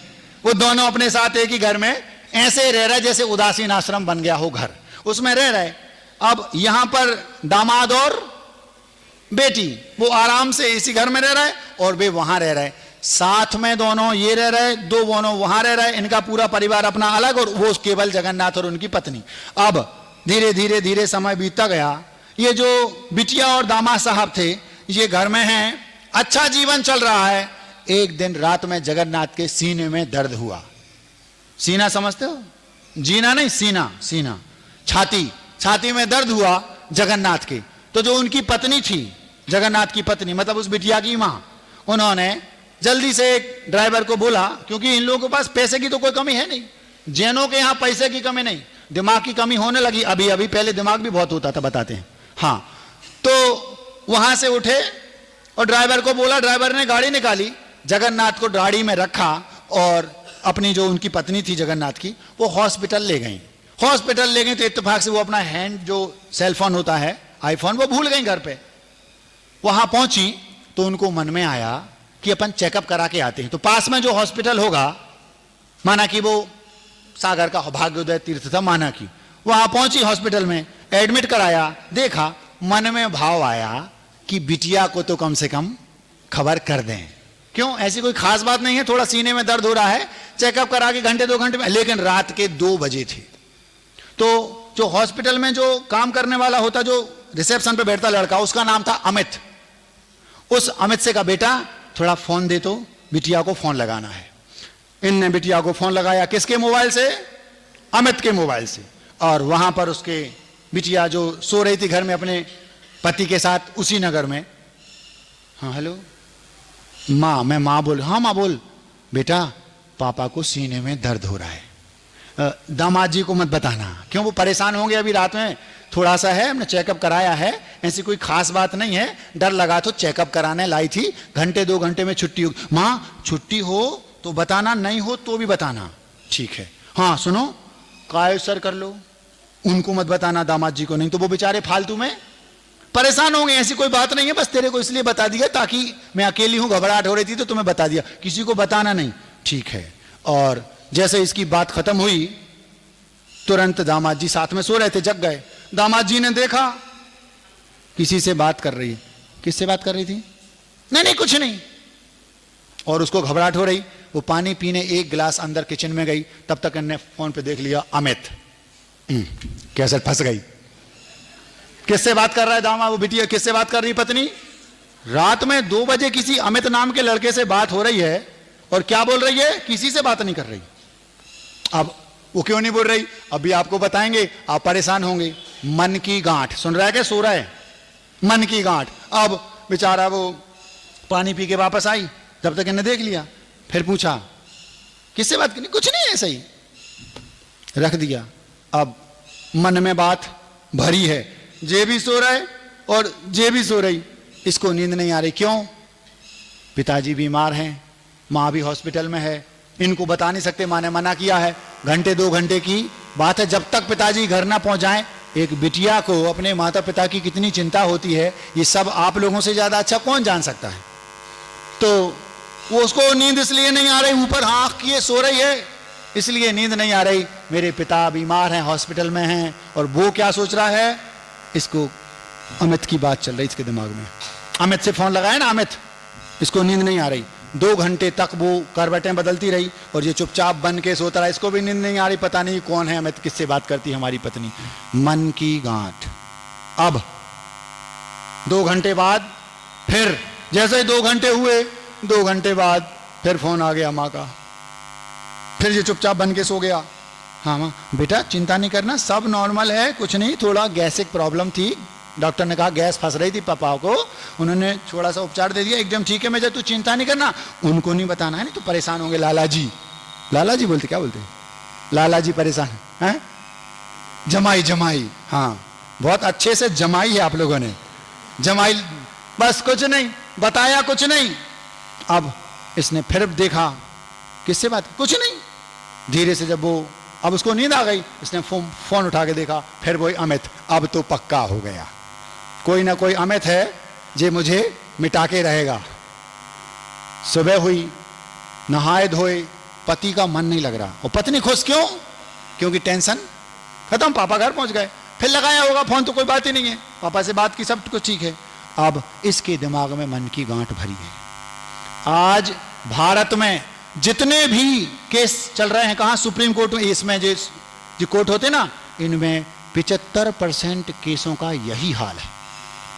Speaker 1: वो दोनों अपने साथ एक ही घर में ऐसे रह रहे जैसे उदासीन आश्रम बन गया हो घर, उसमें रह रहे। अब यहां पर दामाद और बेटी वो आराम से इसी घर में रह रहे और वे वहां रह रहे, साथ में दोनों ये रह रहे, 2 दोनों वहां रह रहे, इनका पूरा परिवार अपना अलग और वो केवल जगन्नाथ और उनकी पत्नी। अब धीरे धीरे धीरे समय बीतता गया। ये जो बिटिया और दामाद साहब थे ये घर में हैं, अच्छा जीवन चल रहा है। एक दिन रात में जगन्नाथ के सीने में दर्द हुआ। सीना समझते हो? जीना नहीं, सीना, सीना, छाती में दर्द हुआ जगन्नाथ के। तो जो उनकी पत्नी थी, जगन्नाथ की पत्नी मतलब उस बिटिया की मां, उन्होंने जल्दी से एक ड्राइवर को बोला, क्योंकि इन लोगों के पास पैसे की तो कोई कमी है नहीं, जैनों के यहां पैसे की कमी नहीं, दिमाग की कमी होने लगी अभी अभी, पहले दिमाग भी बहुत होता था बताते हैं। हाँ, तो वहां से उठे और ड्राइवर को बोला, ड्राइवर ने गाड़ी निकाली, जगन्नाथ को गाड़ी में रखा और अपनी जो उनकी पत्नी थी जगन्नाथ की, वो हॉस्पिटल ले गई। हॉस्पिटल ले गई तो इत्तेफाक से वो अपना हैंड जो सेलफोन होता है, आईफोन, वो भूल गई घर पे। वहां पहुंची तो उनको मन में आया कि अपन चेकअप करा के आते हैं। तो पास में जो हॉस्पिटल होगा, माना कि वो सागर का भाग्योदय तीर्थ था, माना कि वहां पहुंची, हॉस्पिटल में एडमिट कराया, देखा, मन में भाव आया कि बिटिया को तो कम से कम खबर कर दें। क्यों? ऐसी कोई खास बात नहीं है, थोड़ा सीने में दर्द हो रहा है, चेकअप करा के घंटे 2 घंटे में। लेकिन रात के 2 बजे थे, तो जो हॉस्पिटल में जो काम करने वाला होता, जो रिसेप्शन पे बैठता लड़का, उसका नाम था अमित। उस अमित से कहा, बेटा थोड़ा फोन दे, तो बिटिया को फोन लगाना है। इनने बिटिया को फोन लगाया, किसके मोबाइल से? अमित के मोबाइल से। और वहां पर उसके बिटिया जो सो रही थी घर में अपने पति के साथ उसी नगर में। हाँ हेलो माँ, मैं माँ बोल। हाँ माँ बोल। बेटा पापा को सीने में दर्द हो रहा है, दामाद जी को मत बताना, क्यों वो परेशान होंगे, अभी रात में थोड़ा सा है, हमने चेकअप कराया है, ऐसी कोई खास बात नहीं है, डर लगा तो चेकअप कराने लाई थी, घंटे 2 घंटे में छुट्टी होगी। माँ छुट्टी हो तो बताना, नहीं हो तो भी बताना। ठीक है। हाँ सुनो, काय सर कर लो, उनको मत बताना, दामाद जी को, नहीं तो वो बेचारे फालतू में परेशान होंगे। ऐसी कोई बात नहीं है, बस तेरे को इसलिए बता दिया ताकि मैं अकेली हूं, घबराहट हो रही थी तो तुम्हें बता दिया, किसी को बताना नहीं। ठीक है। और जैसे इसकी बात खत्म हुई, तुरंत दामाद जी साथ में सो रहे थे, जग गए। दामाद जी ने देखा किसी से बात कर रही है। किससे बात कर रही थी? नहीं कुछ नहीं। और उसको घबराहट हो रही, वो पानी पीने एक गिलास अंदर किचन में गई, तब तक इन्होंने फोन पे देख लिया अमित। कैसे फंस गई। किससे बात कर रहा है दामाद? वो बिटिया किससे बात कर रही पत्नी? रात में 2 बजे किसी अमित नाम के लड़के से बात हो रही है, और क्या बोल रही है? किसी से बात नहीं कर रही। अब वो क्यों नहीं बोल रही, अभी आपको बताएंगे, आप परेशान होंगे। मन की गांठ, सुन रहा है क्या सो रहा है? मन की गांठ। अब बेचारा वो पानी पी के वापस आई, तब तक इन्हें देख लिया, फिर पूछा किससे बात करनी? कुछ नहीं, ऐसा ही रख दिया। अब मन में बात भरी है, जे भी सो रहा है और जे भी सो रही, इसको नींद नहीं आ रही। क्यों? पिताजी बीमार हैं, माँ भी हॉस्पिटल में है, इनको बता नहीं सकते, माँ ने मना किया है। घंटे 2 घंटे की बात है, जब तक पिताजी घर ना पहुंच जाएं। एक बिटिया को अपने माता पिता की कितनी चिंता होती है, ये सब आप लोगों से ज्यादा अच्छा कौन जान सकता है। तो वो उसको नींद इसलिए नहीं आ रही, ऊपर आंख किए सो रही है, इसलिए नींद नहीं आ रही। मेरे पिता बीमार हैं, हॉस्पिटल में हैं, और वो क्या सोच रहा है, इसको अमित की बात चल रही इसके दिमाग में। अमित से फोन लगाया ना, अमित, इसको नींद नहीं आ रही। 2 घंटे तक वो करवटें बदलती रही और ये चुपचाप बन के सोता रहा, इसको भी नींद नहीं आ रही, पता नहीं कौन है अमित, किससे बात करती हमारी पत्नी। मन की गांठ। अब 2 घंटे बाद फिर, जैसे ही 2 घंटे हुए, 2 घंटे बाद फिर फोन आ गया माँ का, फिर ये चुपचाप बन के सो गया। हाँ माँ, बेटा चिंता नहीं करना, सब नॉर्मल है, कुछ नहीं, थोड़ा गैसिक प्रॉब्लम थी, डॉक्टर ने कहा गैस फंस रही थी पापा को, उन्होंने थोड़ा सा उपचार दे दिया, एकदम ठीक है मेजर, तू चिंता नहीं करना। उनको नहीं बताना है, नहीं तो परेशान होंगे लाला जी। लाला जी बोलते, क्या बोलते, लाला जी परेशान है, जमाई जमाई, हाँ बहुत अच्छे से जमाई है आप लोगों ने, जमाई, बस कुछ नहीं बताया, कुछ नहीं। अब इसने फिर देखा, किससे बात, कुछ नहीं। धीरे से जब वो, अब उसको नींद आ गई, इसने फोन उठा के देखा, फिर वही अमित। अब तो पक्का हो गया, कोई ना कोई अमित है जे मुझे मिटा के रहेगा। सुबह हुई, नहाए धोए, पति का मन नहीं लग रहा, और पत्नी खुश, क्यों, क्योंकि टेंशन खत्म, पापा घर पहुंच गए। फिर लगाया होगा फोन, तो कोई बात ही नहीं है, पापा से बात की, सब कुछ ठीक है। अब इसके दिमाग में मन की गांठ भरी है। आज भारत में जितने भी केस चल रहे हैं, कहां, सुप्रीम कोर्ट में, इसमें जो कोर्ट होते ना, इनमें 75% केसों का यही हाल है।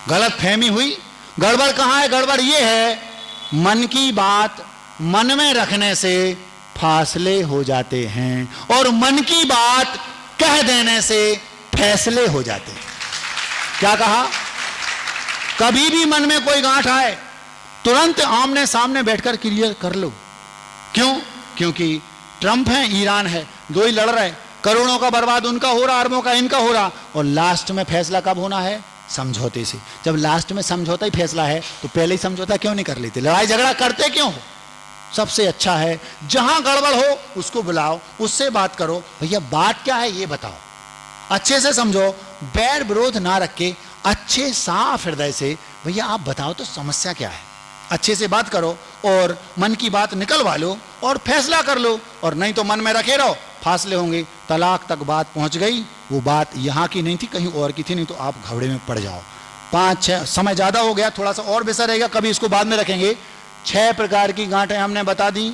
Speaker 1: गलत फहमी हुई, गड़बड़ कहां है, गड़बड़ ये है, मन की बात मन में रखने से फासले हो जाते हैं, और मन की बात कह देने से फैसले हो जाते हैं। क्या कहा, कभी भी मन में कोई गांठ आए, तुरंत आमने सामने बैठकर क्लियर कर लो। क्यों, क्योंकि ट्रंप है, ईरान है, 2 ही लड़ रहे, करोड़ों का बर्बाद उनका हो रहा, अरबों का इनका हो रहा, और लास्ट में फैसला कब होना है, समझौते से। जब लास्ट में समझौता ही फैसला है, तो पहले ही समझौता क्यों नहीं कर लेते, लड़ाई झगड़ा करते क्यों हो। सबसे अच्छा है जहां गड़बड़ हो उसको बुलाओ, उससे बात करो, भैया बात क्या है ये बताओ, अच्छे से समझो, बैर विरोध ना रख के अच्छे साफ हृदय से, भैया आप बताओ तो समस्या क्या है, अच्छे से बात करो और मन की बात निकलवा लो और फैसला कर लो। और नहीं तो मन में रखे रहो, फासले होंगे, तलाक तक बात पहुंच गई, वो बात यहाँ की नहीं थी, कहीं और की थी, नहीं तो आप घबड़े में पड़ जाओ। 5-6, समय ज़्यादा हो गया, थोड़ा सा और बेहतर रहेगा, कभी इसको बाद में रखेंगे। 6 प्रकार की गांठें हमने बता दी,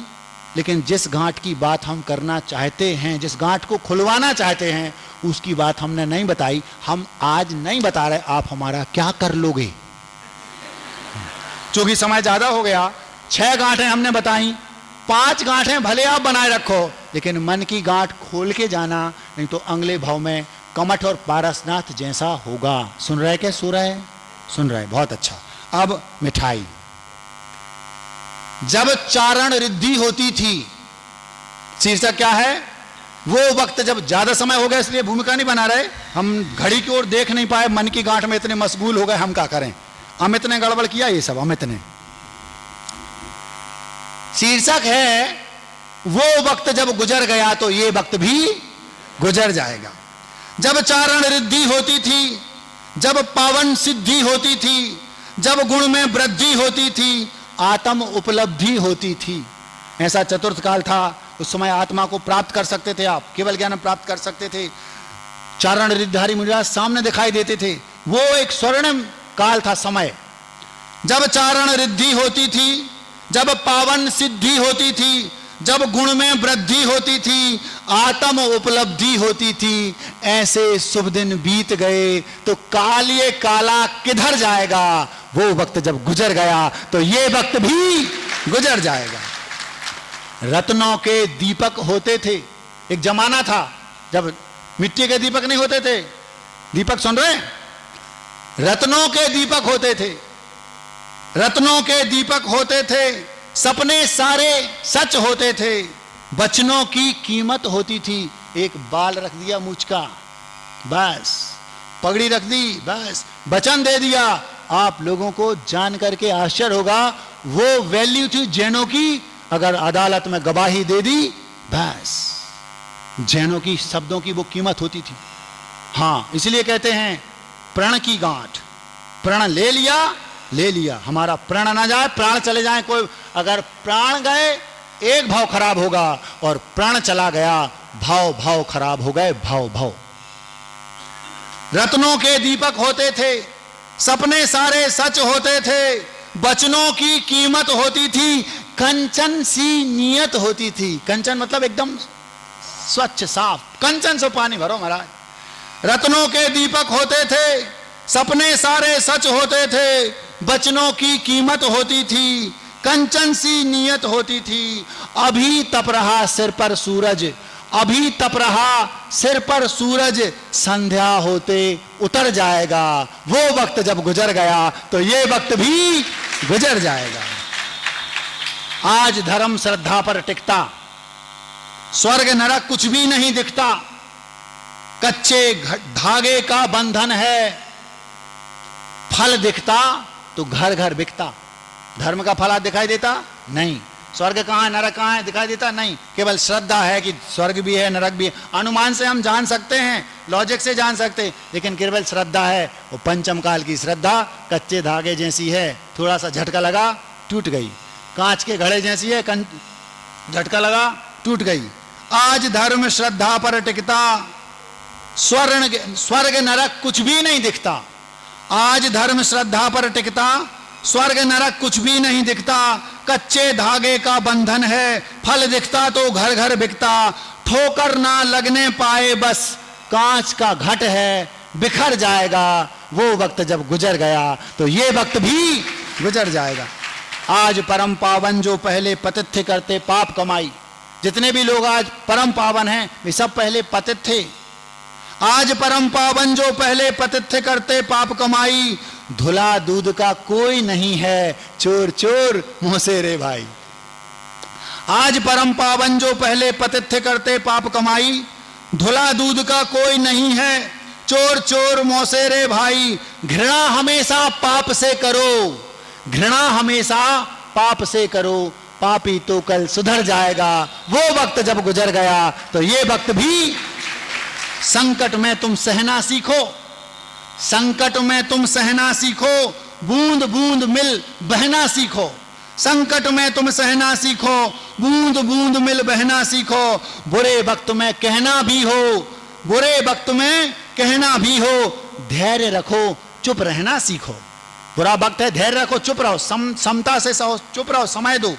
Speaker 1: लेकिन जिस गांठ की बात हम करना चाहते हैं, जिस गांठ को खुलवाना चाहते हैं, उसकी बात हमने नहीं बताई। हम आज नहीं बता रहे, आप हमारा क्या कर लोगे, क्योंकि समय ज्यादा हो गया। 6 गांठें हमने बताई, 5 गांठें भले आप बनाए रखो, लेकिन मन की गांठ खोल के जाना, नहीं तो अगले भाव में कमठ और पारसनाथ जैसा होगा। सुन रहे क्या, सो रहे, सुन रहे, बहुत अच्छा। अब मिठाई, जब चारण रिद्धि होती थी, शीर्षक क्या है, वो वक्त जब ज्यादा समय हो गया, इसलिए भूमिका नहीं बना रहे, हम घड़ी की ओर देख नहीं पाए, मन की गांठ में इतने मशगूल हो गए, हम क्या करें। अमित ने गड़बड़ किया ये सब, अमित ने। शीर्षक है वो वक्त जब गुजर गया तो ये वक्त भी गुजर जाएगा। जब चारण रिद्धि होती थी, जब पावन सिद्धि होती थी, जब गुण में वृद्धि होती थी, आत्म उपलब्धि होती थी। ऐसा चतुर्थ काल था, उस समय आत्मा को प्राप्त कर सकते थे, आप केवल ज्ञान प्राप्त कर सकते थे। चारण रिद्धिधारी मुनिराज सामने दिखाई देते थे, वो एक स्वर्णिम काल था समय, जब चारण रिद्धि होती थी, जब पावन सिद्धि होती थी, जब गुण में वृद्धि होती थी, आत्म उपलब्धि होती थी। ऐसे शुभ दिन बीत गए तो काल ये काला किधर जाएगा। वो वक्त जब गुजर गया तो ये वक्त भी गुजर जाएगा। रत्नों के दीपक होते थे, एक जमाना था जब मिट्टी के दीपक नहीं होते थे, दीपक सुन रहे हैं, रत्नों के दीपक होते थे, रत्नों के दीपक होते थे, सपने सारे सच होते थे, वचनों की कीमत होती थी। एक बाल रख दिया मूंछ का, बस पगड़ी रख दी, बस वचन दे दिया। आप लोगों को जान करके आश्चर्य होगा, वो वैल्यू थी जैनों की। अगर अदालत में गवाही दे दी, बस जैनों की शब्दों की वो कीमत होती थी। हाँ, इसलिए कहते हैं प्रण की गांठ, प्रण ले लिया, ले लिया, हमारा प्राण ना जाए, प्राण चले जाए, कोई अगर प्राण गए एक भाव खराब होगा, और प्राण चला गया भाव भाव खराब हो गए, भाव भाव। रत्नों के दीपक होते थे, सपने सारे सच होते थे, वचनों की कीमत होती थी, कंचन सी नियत होती थी। कंचन मतलब एकदम स्वच्छ साफ, कंचन से पानी भरो महाराज। रत्नों के दीपक होते थे, सपने सारे सच होते थे, वचनों की कीमत होती थी, कंचन सी नियत होती थी। अभी तप रहा सिर पर सूरज, अभी तप रहा सिर पर सूरज, संध्या होते उतर जाएगा। वो वक्त जब गुजर गया तो ये वक्त भी गुजर जाएगा। आज धर्म श्रद्धा पर टिकता, स्वर्ग नरक कुछ भी नहीं दिखता, कच्चे धागे का बंधन है। फल दिखता तो घर घर बिकता। धर्म का फल दिखाई देता नहीं। स्वर्ग कहाँ है नरक कहाँ है दिखाई देता नहीं। केवल श्रद्धा है कि स्वर्ग भी है नरक भी है। अनुमान से हम जान सकते हैं, लॉजिक से जान सकते हैं, लेकिन केवल श्रद्धा है। वो पंचम काल की श्रद्धा कच्चे धागे जैसी है, थोड़ा सा झटका लगा टूट गई। कांच के घड़े जैसी है, झटका लगा टूट गई। आज धर्म श्रद्धा पर टिकता, स्वर्ग नरक कुछ भी नहीं दिखता। आज धर्म श्रद्धा पर टिकता, स्वर्ग नरक कुछ भी नहीं दिखता, कच्चे धागे का बंधन है। फल दिखता तो घर घर बिकता, ठोकर ना लगने पाए बस कांच का घट है, बिखर जाएगा। वो वक्त जब गुजर गया तो ये वक्त भी गुजर जाएगा। आज परम पावन जो पहले पतित थे करते पाप कमाई। जितने भी लोग आज परम पावन हैं वे सब पहले पतित थे। आज परम पावन जो पहले पतित थे करते पाप कमाई, धुला दूध का कोई नहीं है, चोर चोर मुंह से रे भाई। आज परम पावन जो पहले पतित थे करते पाप कमाई, धुला दूध का कोई नहीं है, चोर चोर मुंह से रे भाई। घृणा हमेशा पाप से करो, घृणा हमेशा पाप से करो, पापी तो कल सुधर जाएगा। वो वक्त जब गुजर गया तो ये वक्त भी। संकट में तुम सहना सीखो, संकट में तुम सहना सीखो, बूंद बूंद मिल बहना सीखो। संकट में तुम सहना सीखो, बूंद बूंद मिल बहना सीखो। बुरे वक्त में कहना भी हो, बुरे वक्त में कहना भी हो, धैर्य रखो चुप रहना सीखो। बुरा वक्त है, धैर्य रखो चुप रहो, समता से सहो, चुप रहो, समय दो।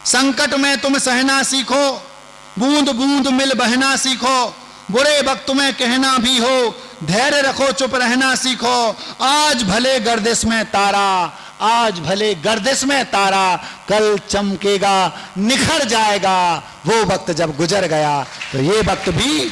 Speaker 1: संकट में तुम सहना सीखो, बूंद बूंद मिल बहना सीखो। बुरे वक्त में कहना भी हो, धैर्य रखो चुप रहना सीखो। आज भले गर्दिश में तारा, आज भले गर्दिश में तारा, कल चमकेगा निखर जाएगा। वो वक्त जब गुजर गया तो ये वक्त भी